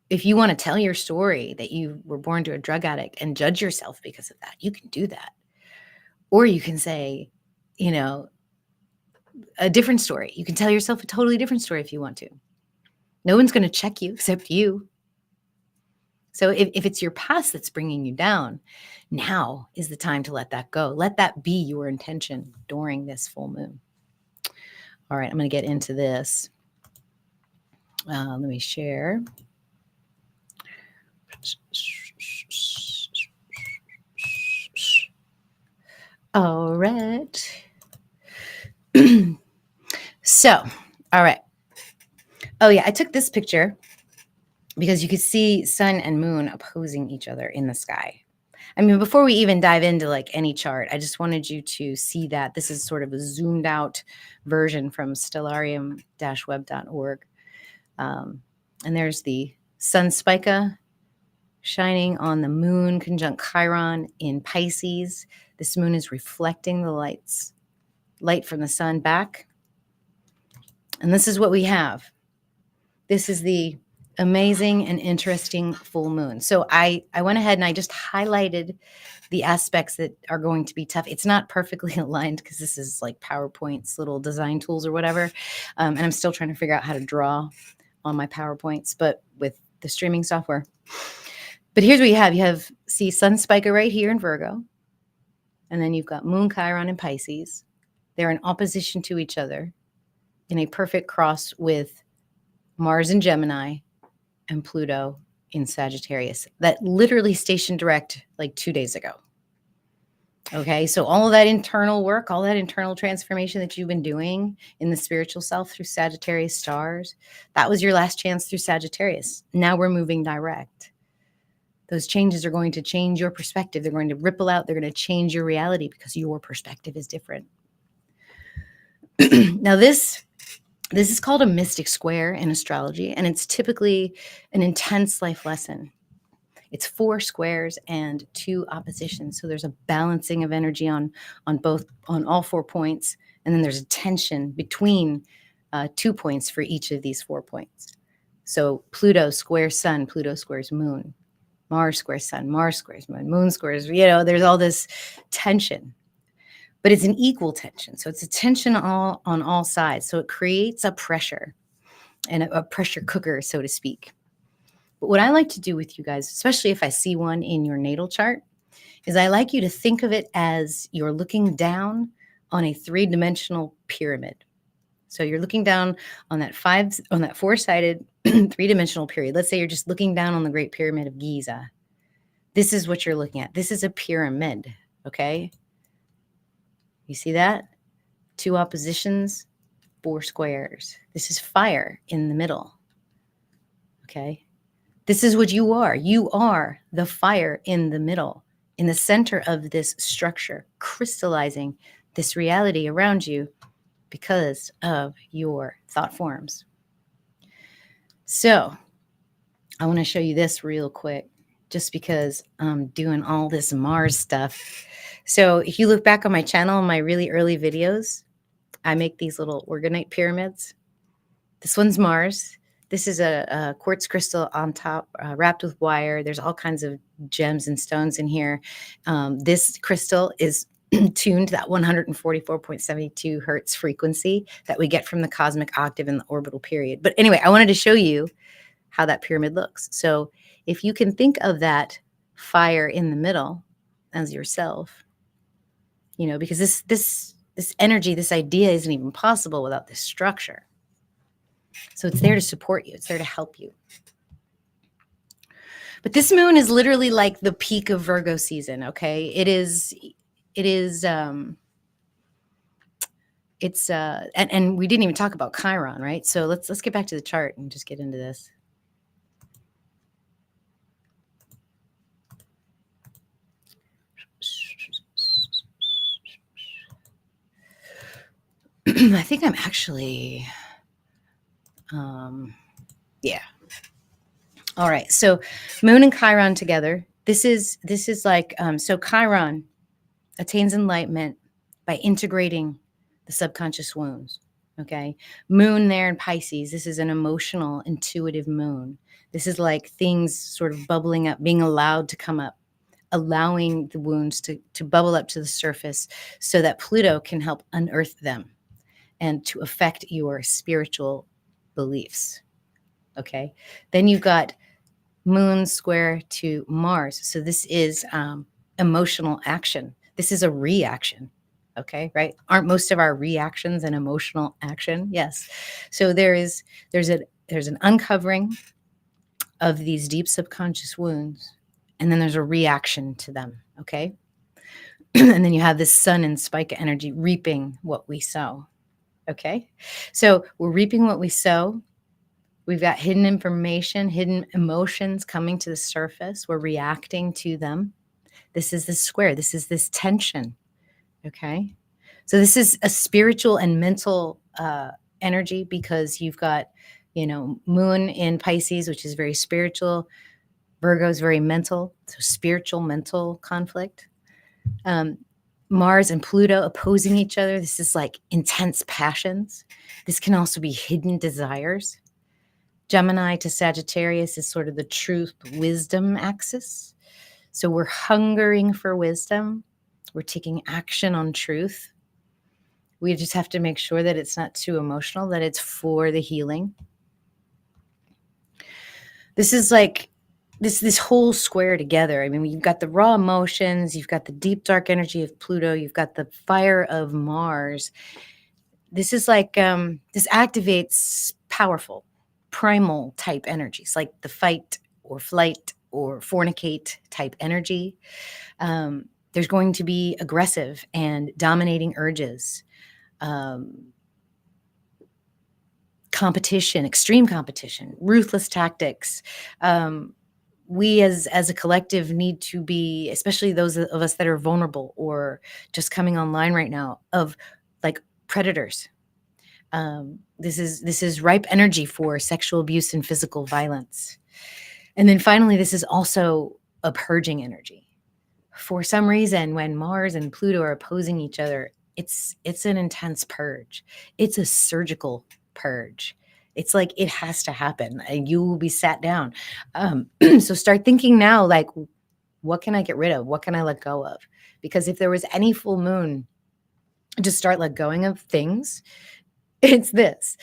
if you want to tell your story that you were born to a drug addict and judge yourself because of that, you can do that. Or you can say, a different story. You can tell yourself a totally different story if you want to. No one's going to check you except you. So if it's your past that's bringing you down, now is the time to let that go. Let that be your intention during this full moon. All right, I'm going to get into this. Let me share. All right. So, all right. Oh, yeah, I took this picture because you could see sun and moon opposing each other in the sky. I mean, before we even dive into any chart, I just wanted you to see that this is sort of a zoomed out version from stellarium-web.org. And there's the Sun Spica shining on the moon conjunct Chiron in Pisces. This moon is reflecting the light from the sun back. And this is what we have. This is the amazing and interesting full moon. So I went ahead and I just highlighted the aspects that are going to be tough. It's not perfectly aligned because this is like PowerPoint's little design tools or whatever. And I'm still trying to figure out how to draw on my PowerPoints, but with the streaming software. But here's what you have. You have, see, Sun Spica right here in Virgo. And then you've got Moon Chiron in Pisces. They're in opposition to each other in a perfect cross with Mars in Gemini and Pluto in Sagittarius that literally stationed direct like 2 days ago. Okay, so all of that internal work, all that internal transformation that you've been doing in the spiritual self through Sagittarius stars, that was your last chance through Sagittarius. Now we're moving direct. Those changes are going to change your perspective. They're going to ripple out. They're going to change your reality because your perspective is different. Now, this is called a mystic square in astrology, and it's typically an intense life lesson. It's 4 squares and 2 oppositions. So there's a balancing of energy on all 4 points, and then there's a tension between 2 points for each of these 4 points. So Pluto squares Sun, Pluto squares Moon, Mars squares Sun, Mars squares Moon, Moon squares. There's all this tension, but it's an equal tension. So it's a tension on all sides. So it creates a pressure and a pressure cooker, so to speak. But what I like to do with you guys, especially if I see one in your natal chart, is I like you to think of it as you're looking down on a 3-dimensional pyramid. So you're looking down on that 4-sided 3-dimensional pyramid. Let's say you're just looking down on the Great Pyramid of Giza. This is what you're looking at. This is a pyramid, okay? You see that? 2 oppositions, 4 squares. This is fire in the middle, okay? This is what you are. You are the fire in the middle, in the center of this structure, crystallizing this reality around you because of your thought forms. So I want to show you this real quick, just because I'm doing all this Mars stuff. So if you look back on my channel, my really early videos, I make these little orgonite pyramids. This one's Mars. This is a quartz crystal on top, wrapped with wire. There's all kinds of gems and stones in here. This crystal is tuned to that 144.72 hertz frequency that we get from the cosmic octave in the orbital period. But anyway, I wanted to show you how that pyramid looks. So if you can think of that fire in the middle as yourself, because this energy, this idea isn't even possible without this structure. So it's there to support you. It's there to help you. But this moon is literally like the peak of Virgo season, okay? It's and we didn't even talk about Chiron, right? So let's get back to the chart and just get into this. I think I'm actually yeah. All right. So Moon and Chiron together. This is like so Chiron attains enlightenment by integrating the subconscious wounds. Okay. Moon there in Pisces. This is an emotional, intuitive moon. This is like things sort of bubbling up, being allowed to come up, allowing the wounds to bubble up to the surface so that Pluto can help unearth them and to affect your spiritual beliefs. Okay. Then you've got Moon square to Mars. So this is emotional action. This is a reaction. Okay, right? Aren't most of our reactions an emotional action? Yes. So there's an uncovering of these deep subconscious wounds, and then there's a reaction to them. Okay. And then you have this Sun and Spica energy reaping what we sow. Okay. So we're reaping what we sow. We've got hidden information, hidden emotions coming to the surface. We're reacting to them. This is this square. This is this tension. Okay. So this is a spiritual and mental energy because you've got, Moon in Pisces, which is very spiritual. Virgo is very mental. So spiritual, mental conflict. Mars and Pluto opposing each other. This is like intense passions. This can also be hidden desires. Gemini to Sagittarius is sort of the truth, wisdom axis. So we're hungering for wisdom. We're taking action on truth. We just have to make sure that it's not too emotional, that it's for the healing. This is like this whole square together. I mean, you've got the raw emotions, you've got the deep, dark energy of Pluto, you've got the fire of Mars. This is like, this activates powerful, primal type energies, like the fight or flight or fornicate type energy. There's going to be aggressive and dominating urges, competition, extreme competition, ruthless tactics. We as a collective need to be, especially those of us that are vulnerable or just coming online right now, of like predators. This is ripe energy for sexual abuse and physical violence. And then finally, this is also a purging energy. For some reason, when Mars and Pluto are opposing each other, it's an intense purge. It's a surgical purge. It's like it has to happen, and you will be sat down. So start thinking now, like, what can I get rid of? What can I let go of? Because if there was any full moon to start let going of things, it's this.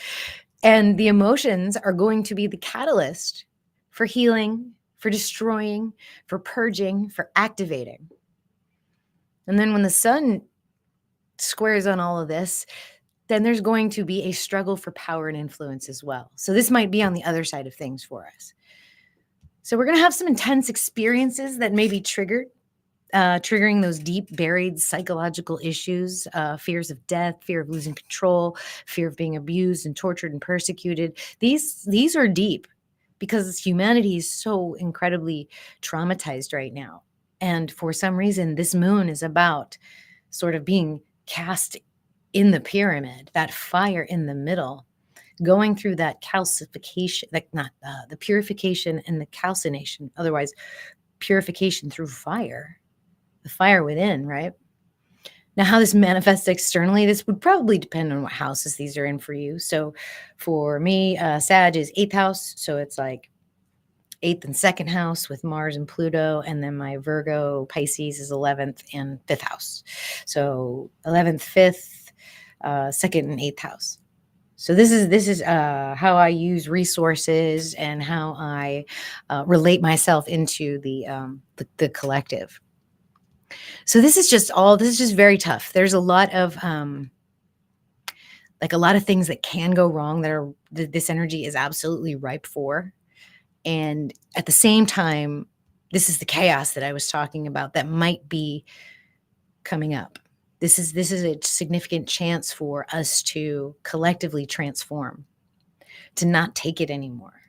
And the emotions are going to be the catalyst for healing, for destroying, for purging, for activating. And then when the sun squares on all of this, then there's going to be a struggle for power and influence as well. So this might be on the other side of things for us. So we're going to have some intense experiences that may be triggered, triggering those deep buried psychological issues, fears of death, fear of losing control, fear of being abused and tortured and persecuted. These are deep because humanity is so incredibly traumatized right now. And for some reason, this moon is about sort of being cast in the pyramid, that fire in the middle, going through that calcification, like not the purification and the calcination, otherwise purification through fire, the fire within, right? Now, how this manifests externally, this would probably depend on what houses these are in for you. So for me, Sag is 8th house. So it's like 8th and 2nd house with Mars and Pluto. And then my Virgo Pisces is 11th and 5th house. So 11th, 5th, 2nd and 8th house. So this is how I use resources and how I relate myself into the collective. So this is just very tough. There's a lot of like a lot of things that can go wrong that this energy is absolutely ripe for. And at the same time, this is the chaos that I was talking about that might be coming up. This is a significant chance for us to collectively transform, to not take it anymore,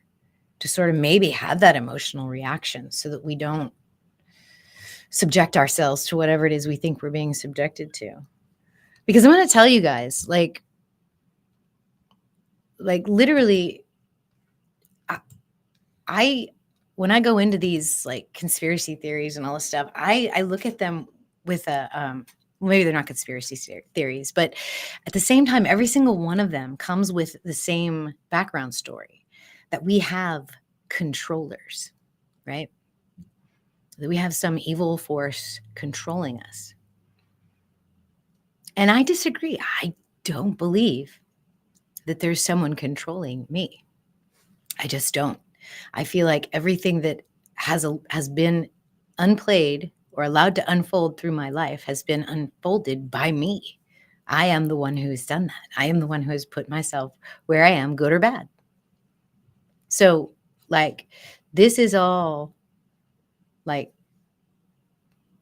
to sort of maybe have that emotional reaction so that we don't subject ourselves to whatever it is we think we're being subjected to. Because I'm going to tell you guys, like literally, I when I go into these like conspiracy theories and all this stuff, I look at them with a maybe they're not conspiracy theories, but at the same time, every single one of them comes with the same background story, that we have controllers, right? That we have some evil force controlling us. And I disagree. I don't believe that there's someone controlling me. I just don't. I feel like everything that has been unplayed or allowed to unfold through my life has been unfolded by me. I am the one who's done that. I am the one who has put myself where I am, good or bad. So, like, this is all like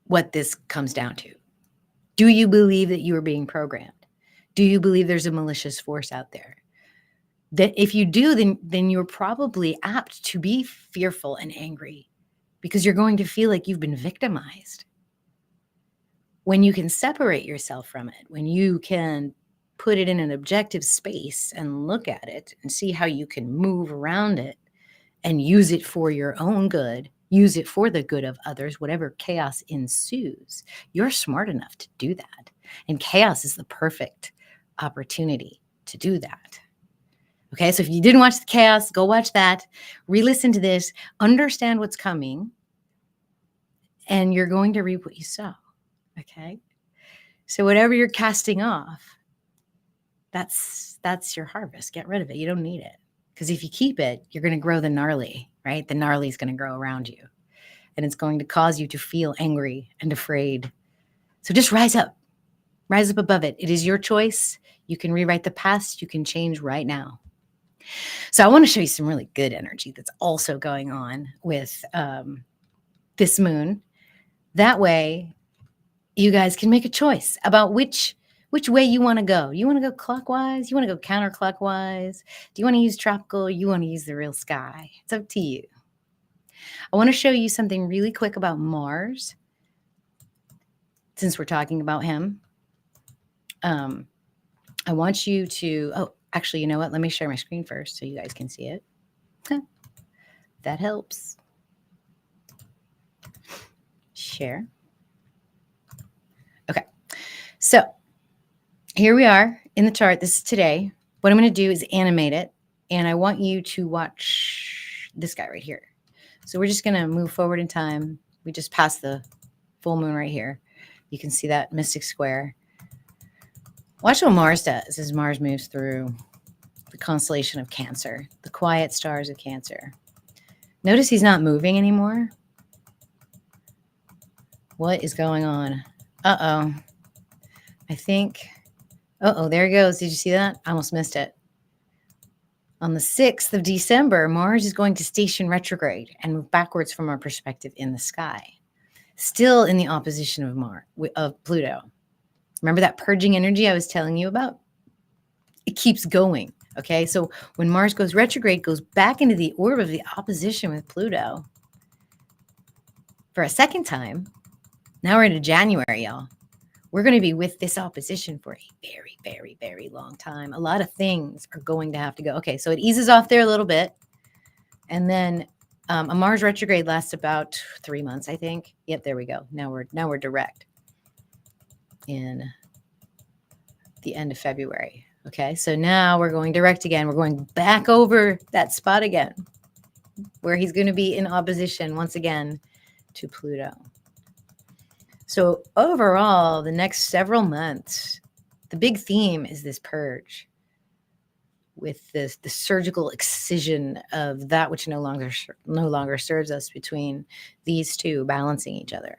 what this comes down to. Do you believe that you are being programmed? Do you believe there's a malicious force out there? That if you do, then you're probably apt to be fearful and angry because you're going to feel like you've been victimized. When you can separate yourself from it, when you can put it in an objective space and look at it and see how you can move around it and use it for your own good, use it for the good of others, whatever chaos ensues, you're smart enough to do that. And chaos is the perfect opportunity to do that. Okay, so if you didn't watch the chaos, go watch that, re-listen to this, understand what's coming, and you're going to reap what you sow. Okay, so whatever you're casting off, that's your harvest. Get rid of it. You don't need it, because if you keep it, you're going to grow the gnarly, right? The gnarly is going to grow around you, and it's going to cause you to feel angry and afraid. So just rise up above it. It is your choice. You can rewrite the past. You can change right now. So I want to show you some really good energy that's also going on with this moon. That way, you guys can make a choice about which way you want to go. You want to go clockwise? You want to go counterclockwise? Do you want to use tropical? Or you want to use the real sky? It's up to you. I want to show you something really quick about Mars, since we're talking about him. I want you to, oh, actually, you know what? Let me share my screen first so you guys can see it. That helps. Share. Okay. So here we are in the chart. This is today. What I'm going to do is animate it. And I want you to watch this guy right here. So we're just going to move forward in time. We just passed the full moon right here. You can see that mystic square. Watch what Mars does as Mars moves through the constellation of Cancer, the quiet stars of Cancer. Notice he's not moving anymore. What is going on? Uh-oh. I think, there he goes. Did you see that? I almost missed it. On the 6th of December, Mars is going to station retrograde and move backwards from our perspective in the sky. Still in the opposition of Pluto. Remember that purging energy I was telling you about? It keeps going, okay? So when Mars goes retrograde, goes back into the orb of the opposition with Pluto for a second time. Now we're into January, y'all. We're going to be with this opposition for a very, very, very long time. A lot of things are going to have to go. Okay, so it eases off there a little bit. And then a Mars retrograde lasts about 3 months, I think. Yep, there we go. Now we're direct in the end of February. Okay, so now we're going direct again. We're going back over that spot again, where he's going to be in opposition once again to Pluto. So overall, the next several months, the big theme is this purge with the surgical excision of that which no longer serves us between these two balancing each other.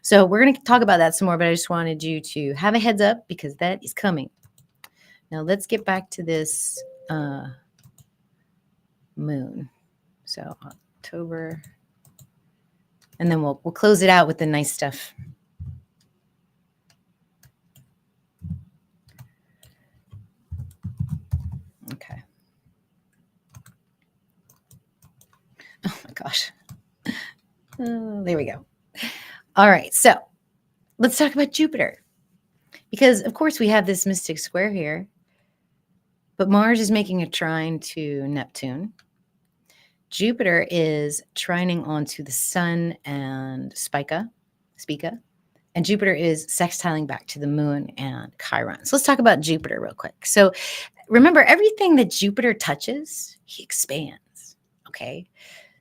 So we're going to talk about that some more, but I just wanted you to have a heads up because that is coming. Now let's get back to this moon. So October. And then we'll close it out with the nice stuff. Okay. Oh my gosh. There we go. All right. So let's talk about Jupiter. Because, of course, we have this mystic square here. But Mars is making a trine to Neptune. Jupiter is trining onto the Sun and Spica, and Jupiter is sextiling back to the Moon and Chiron. So let's talk about Jupiter real quick. So remember, everything that Jupiter touches, he expands, okay?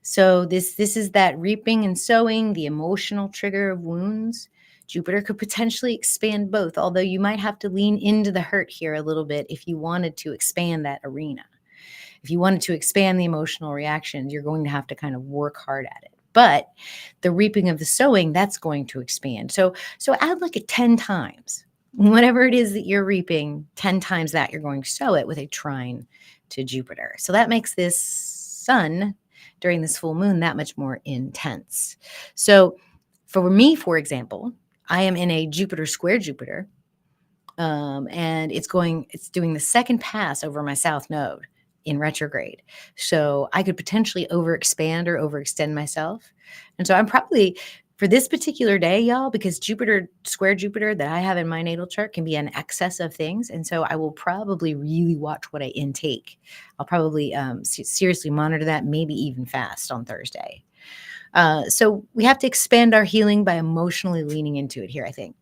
So this is that reaping and sowing, the emotional trigger of wounds. Jupiter could potentially expand both, although you might have to lean into the hurt here a little bit if you wanted to expand that arena. If you wanted to expand the emotional reactions, you're going to have to kind of work hard at it. But the reaping of the sowing, that's going to expand. So add like a 10 times. Whatever it is that you're reaping, 10 times that you're going to sow it with a trine to Jupiter. So that makes this sun during this full moon that much more intense. So for me, for example, I am in a Jupiter square Jupiter, and it's doing the second pass over my south node in retrograde. So I could potentially overexpand or overextend myself. And so I'm probably, for this particular day, y'all, because Jupiter, square Jupiter that I have in my natal chart can be an excess of things. And so I will probably really watch what I intake. I'll probably seriously monitor that, maybe even fast on Thursday. So we have to expand our healing by emotionally leaning into it here, I think.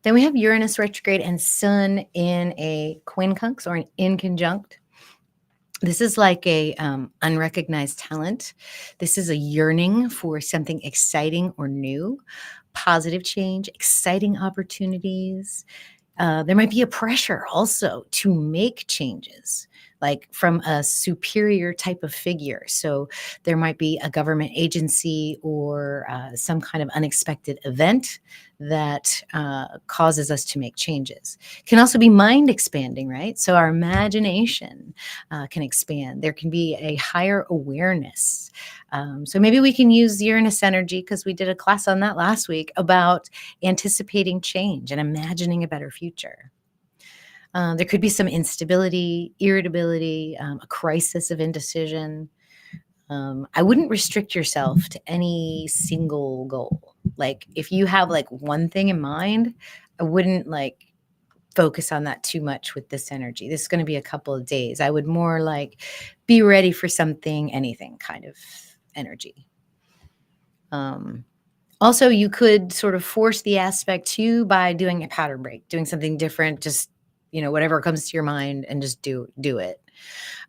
Then we have Uranus retrograde and Sun in a quincunx or an in conjunct. This is like a unrecognized talent. This is a yearning for something exciting or new, positive change, exciting opportunities. There might be a pressure also to make changes. like from a superior type of figure. So there might be a government agency or some kind of unexpected event that causes us to make changes. It can also be mind expanding, right? So our imagination can expand. There can be a higher awareness. So maybe we can use Uranus energy, because we did a class on that last week about anticipating change and imagining a better future. There could be some instability, irritability, a crisis of indecision. I wouldn't restrict yourself to any single goal. Like if you have like one thing in mind, I wouldn't like focus on that too much with this energy. This is going to be a couple of days. I would more like be ready for something, anything kind of energy. Also, you could sort of force the aspect too by doing a pattern break, doing something different, just, whatever comes to your mind and just do it.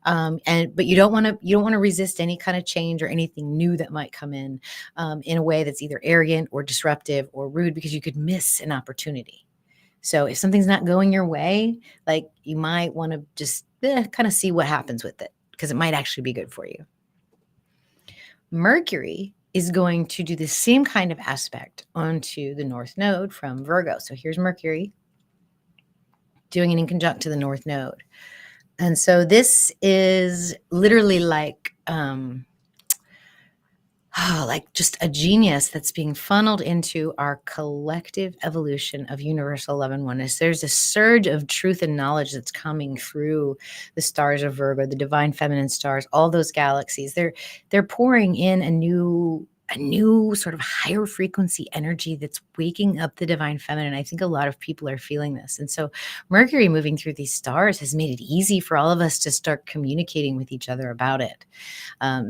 But you don't want to resist any kind of change or anything new that might come in a way that's either arrogant or disruptive or rude, because you could miss an opportunity. So if something's not going your way, like you might want to just kind of see what happens with it, because it might actually be good for you. Mercury is going to do the same kind of aspect onto the North Node from Virgo. So here's Mercury doing it in conjunct to the North Node. And so this is literally like just a genius that's being funneled into our collective evolution of universal love and oneness. There's a surge of truth and knowledge that's coming through the stars of Virgo, the divine feminine stars, all those galaxies. They're pouring in a new sort of higher frequency energy that's waking up the divine feminine. I think a lot of people are feeling this. And so Mercury moving through these stars has made it easy for all of us to start communicating with each other about it.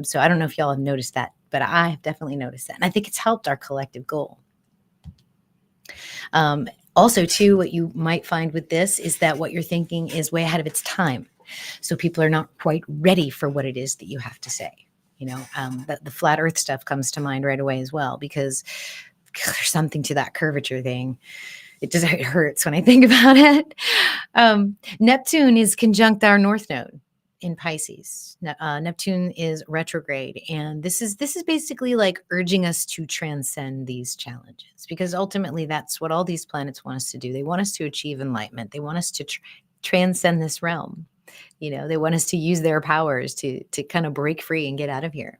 So I don't know if y'all have noticed that, but I have definitely noticed that. And I think it's helped our collective goal. Also, too, what you might find with this is that what you're thinking is way ahead of its time. So people are not quite ready for what it is that you have to say. The flat earth stuff comes to mind right away as well, because there's something to that curvature thing. It hurts when I think about it. Neptune is conjunct our North Node in Pisces. Neptune is retrograde, and this is basically like urging us to transcend these challenges, because ultimately that's what all these planets want us to do. They want us to achieve enlightenment. They want us to transcend this realm. They want us to use their powers to kind of break free and get out of here.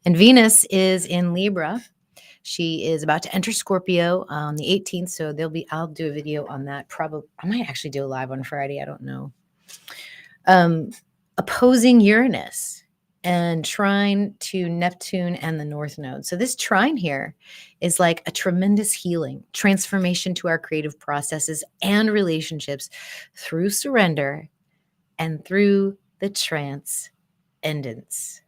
And Venus is in Libra. She is about to enter Scorpio on the 18th. So I'll do a video on that. Probably, I might actually do a live on Friday. I don't know. Opposing Uranus and trine to Neptune and the North Node. So this trine here is like a tremendous healing, transformation to our creative processes and relationships through surrender and through the transcendence.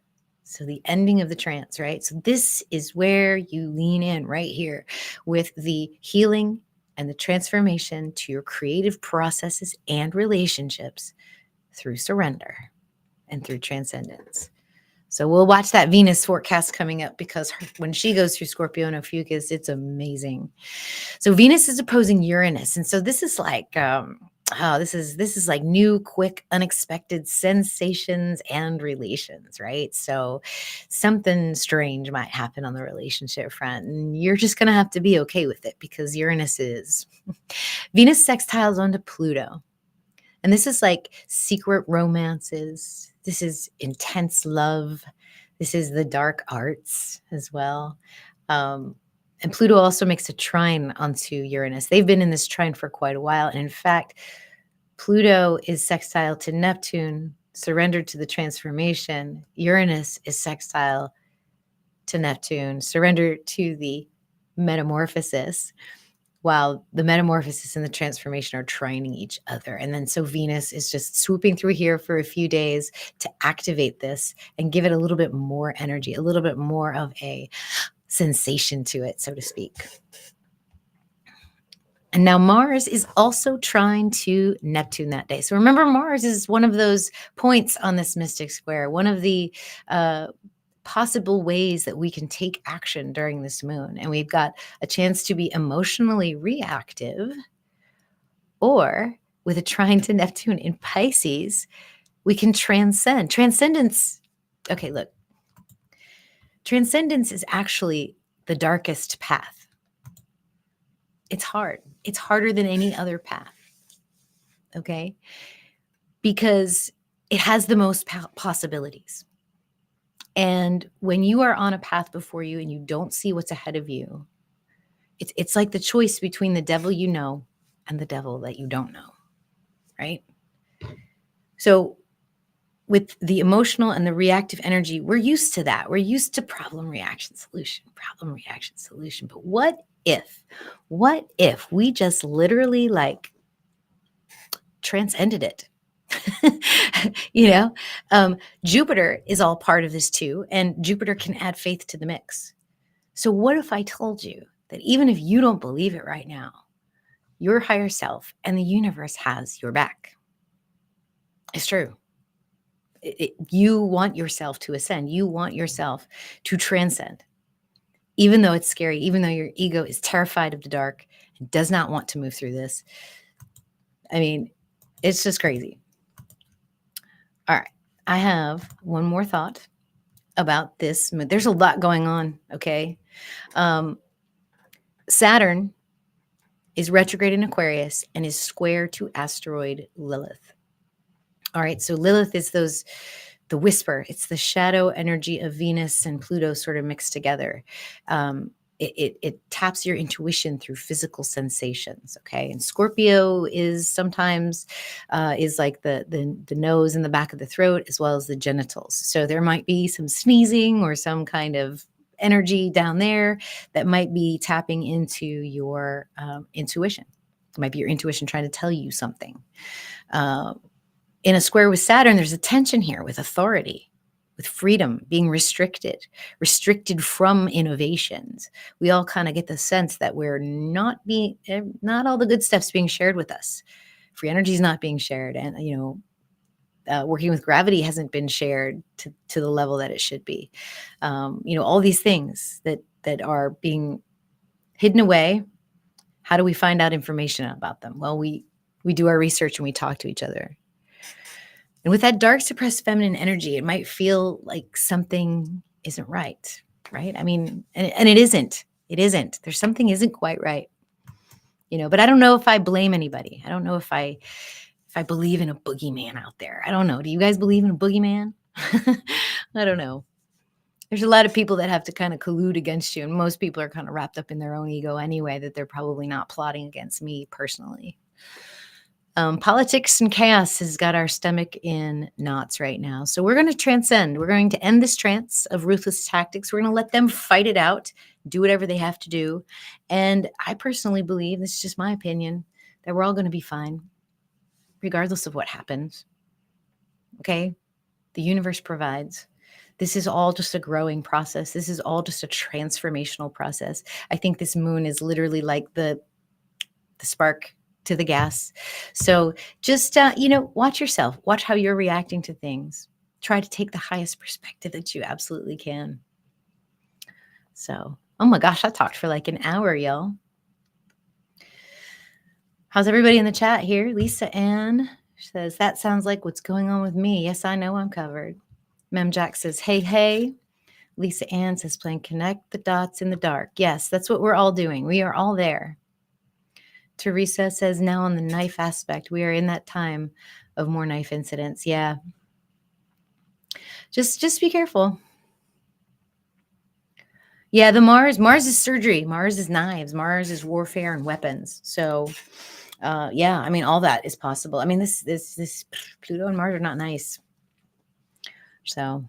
So the ending of the trance, right? So this is where you lean in right here with the healing and the transformation to your creative processes and relationships through surrender and through transcendence. So we'll watch that Venus forecast coming up, because when she goes through Scorpio and Ophiuchus, it's amazing. So Venus is opposing Uranus. And so this is like, this is like new, quick, unexpected sensations and relations, right? So something strange might happen on the relationship front, and you're just going to have to be okay with it, because Uranus is Venus sextiles onto Pluto. And this is like secret romances. This is intense love. This is the dark arts as well. And Pluto also makes a trine onto Uranus. They've been in this trine for quite a while. And in fact, Pluto is sextile to Neptune, surrendered to the transformation. Uranus is sextile to Neptune, surrendered to the metamorphosis, while the metamorphosis and the transformation are trining each other. And then so Venus is just swooping through here for a few days to activate this and give it a little bit more energy, a little bit more of a sensation to it, so to speak. And now Mars is also trine to Neptune that day. So remember, Mars is one of those points on this mystic square, one of the possible ways that we can take action during this moon. And we've got a chance to be emotionally reactive, or with a trine to Neptune in Pisces, we can transcend. Transcendence, okay, look, transcendence is actually the darkest path. It's hard. It's harder than any other path, okay? Because it has the most possibilities. And when you are on a path before you and you don't see what's ahead of you, it's like the choice between the devil you know and the devil that you don't know, right? So with the emotional and the reactive energy, we're used to that. We're used to problem, reaction, solution, problem, reaction, solution. But what if we just literally like transcended it? Jupiter is all part of this too, and Jupiter can add faith to the mix. So what if I told you that even if you don't believe it right now, your higher self and the universe has your back? It's true. You want yourself to ascend. You want yourself to transcend, even though it's scary, even though your ego is terrified of the dark and does not want to move through this. I mean, it's just crazy. All right. I have one more thought about this. There's a lot going on, okay? Saturn is retrograde in Aquarius and is square to asteroid Lilith. All right, so Lilith is the whisper. It's the shadow energy of Venus and Pluto sort of mixed together. It taps your intuition through physical sensations, okay? And Scorpio is sometimes is like the nose and the back of the throat as well as the genitals. So there might be some sneezing or some kind of energy down there that might be tapping into your intuition. It might be your intuition trying to tell you something. In a square with Saturn, there's a tension here with authority, with freedom being restricted from innovations. We all kind of get the sense that we're not all the good stuff's being shared with us. Free energy is not being shared. And, working with gravity hasn't been shared to the level that it should be. All these things that are being hidden away. How do we find out information about them? Well, we do our research and we talk to each other. And with that dark, suppressed feminine energy, it might feel like something isn't right? I mean, and it isn't. It isn't. There's something isn't quite right. But I don't know if I blame anybody. I don't know if I believe in a boogeyman out there. I don't know. Do you guys believe in a boogeyman? I don't know. There's a lot of people that have to kind of collude against you, and most people are kind of wrapped up in their own ego anyway, that they're probably not plotting against me personally. Politics and chaos has got our stomach in knots right now. So we're going to transcend. We're going to end this trance of ruthless tactics. We're going to let them fight it out, do whatever they have to do. And I personally believe, this is just my opinion, that we're all going to be fine, regardless of what happens. Okay? The universe provides. This is all just a growing process. This is all just a transformational process. I think this moon is literally like the spark to the gas. So just, watch yourself. Watch how you're reacting to things. Try to take the highest perspective that you absolutely can. So, oh my gosh, I talked for like an hour, y'all. How's everybody in the chat here? Lisa Ann says, that sounds like what's going on with me. Yes, I know I'm covered. Mem Jack says, hey. Lisa Ann says, playing connect the dots in the dark. Yes, that's what we're all doing. We are all there. Teresa says, now on the knife aspect, we are in that time of more knife incidents. Yeah. Just be careful. Yeah, the Mars is surgery. Mars is knives. Mars is warfare and weapons. So, yeah, I mean, all that is possible. I mean, this Pluto and Mars are not nice. So,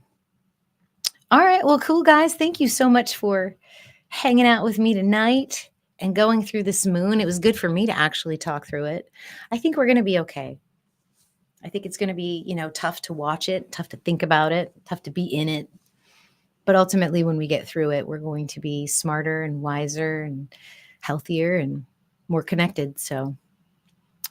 all right. Well, cool, guys. Thank you so much for hanging out with me tonight and going through this moon. It was good for me to actually talk through it. I think we're going to be okay. I think it's going to be, tough to watch it, tough to think about it, tough to be in it. But ultimately, when we get through it, we're going to be smarter and wiser and healthier and more connected. So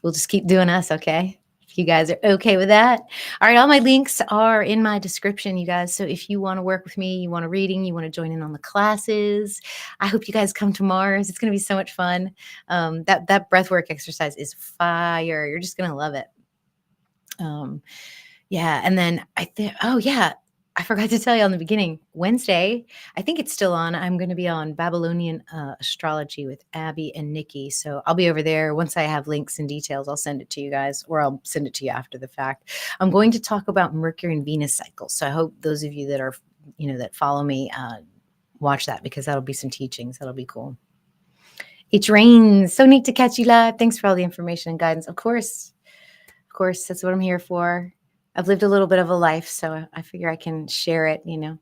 we'll just keep doing us, okay? If you guys are okay with that. All right, all my links are in my description, you guys. So if you want to work with me, you want a reading, you want to join in on the classes, I hope you guys come to Mars. It's going to be so much fun. That breathwork exercise is fire. You're just going to love it. Yeah, and then I think, oh yeah, I forgot to tell you on the beginning. Wednesday, I think it's still on. I'm going to be on Babylonian astrology with Abby and Nikki. So I'll be over there. Once I have links and details, I'll send it to you guys, or I'll send it to you after the fact. I'm going to talk about Mercury and Venus cycles. So I hope those of you that are, that follow me, watch that, because that'll be some teachings. That'll be cool. It rains. So neat to catch you live. Thanks for all the information and guidance. Of course, that's what I'm here for. I've lived a little bit of a life, so I figure I can share it, and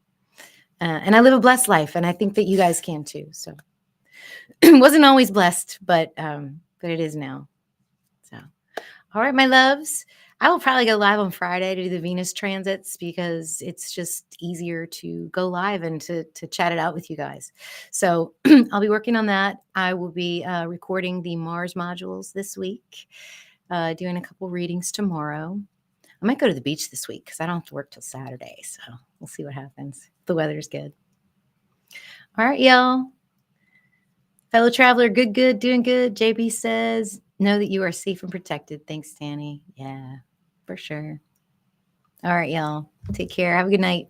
I live a blessed life, and I think that you guys can too. So wasn't always blessed, but it is now. So, all right, my loves, I will probably go live on Friday to do the Venus transits, because it's just easier to go live and to chat it out with you guys. So I'll be working on that. I will be recording the Mars modules this week, doing a couple readings tomorrow. I might go to the beach this week because I don't have to work till Saturday. So we'll see what happens. The weather's good. All right, y'all. Fellow traveler, good, doing good. JB says, know that you are safe and protected. Thanks, Danny. Yeah, for sure. All right, y'all. Take care. Have a good night.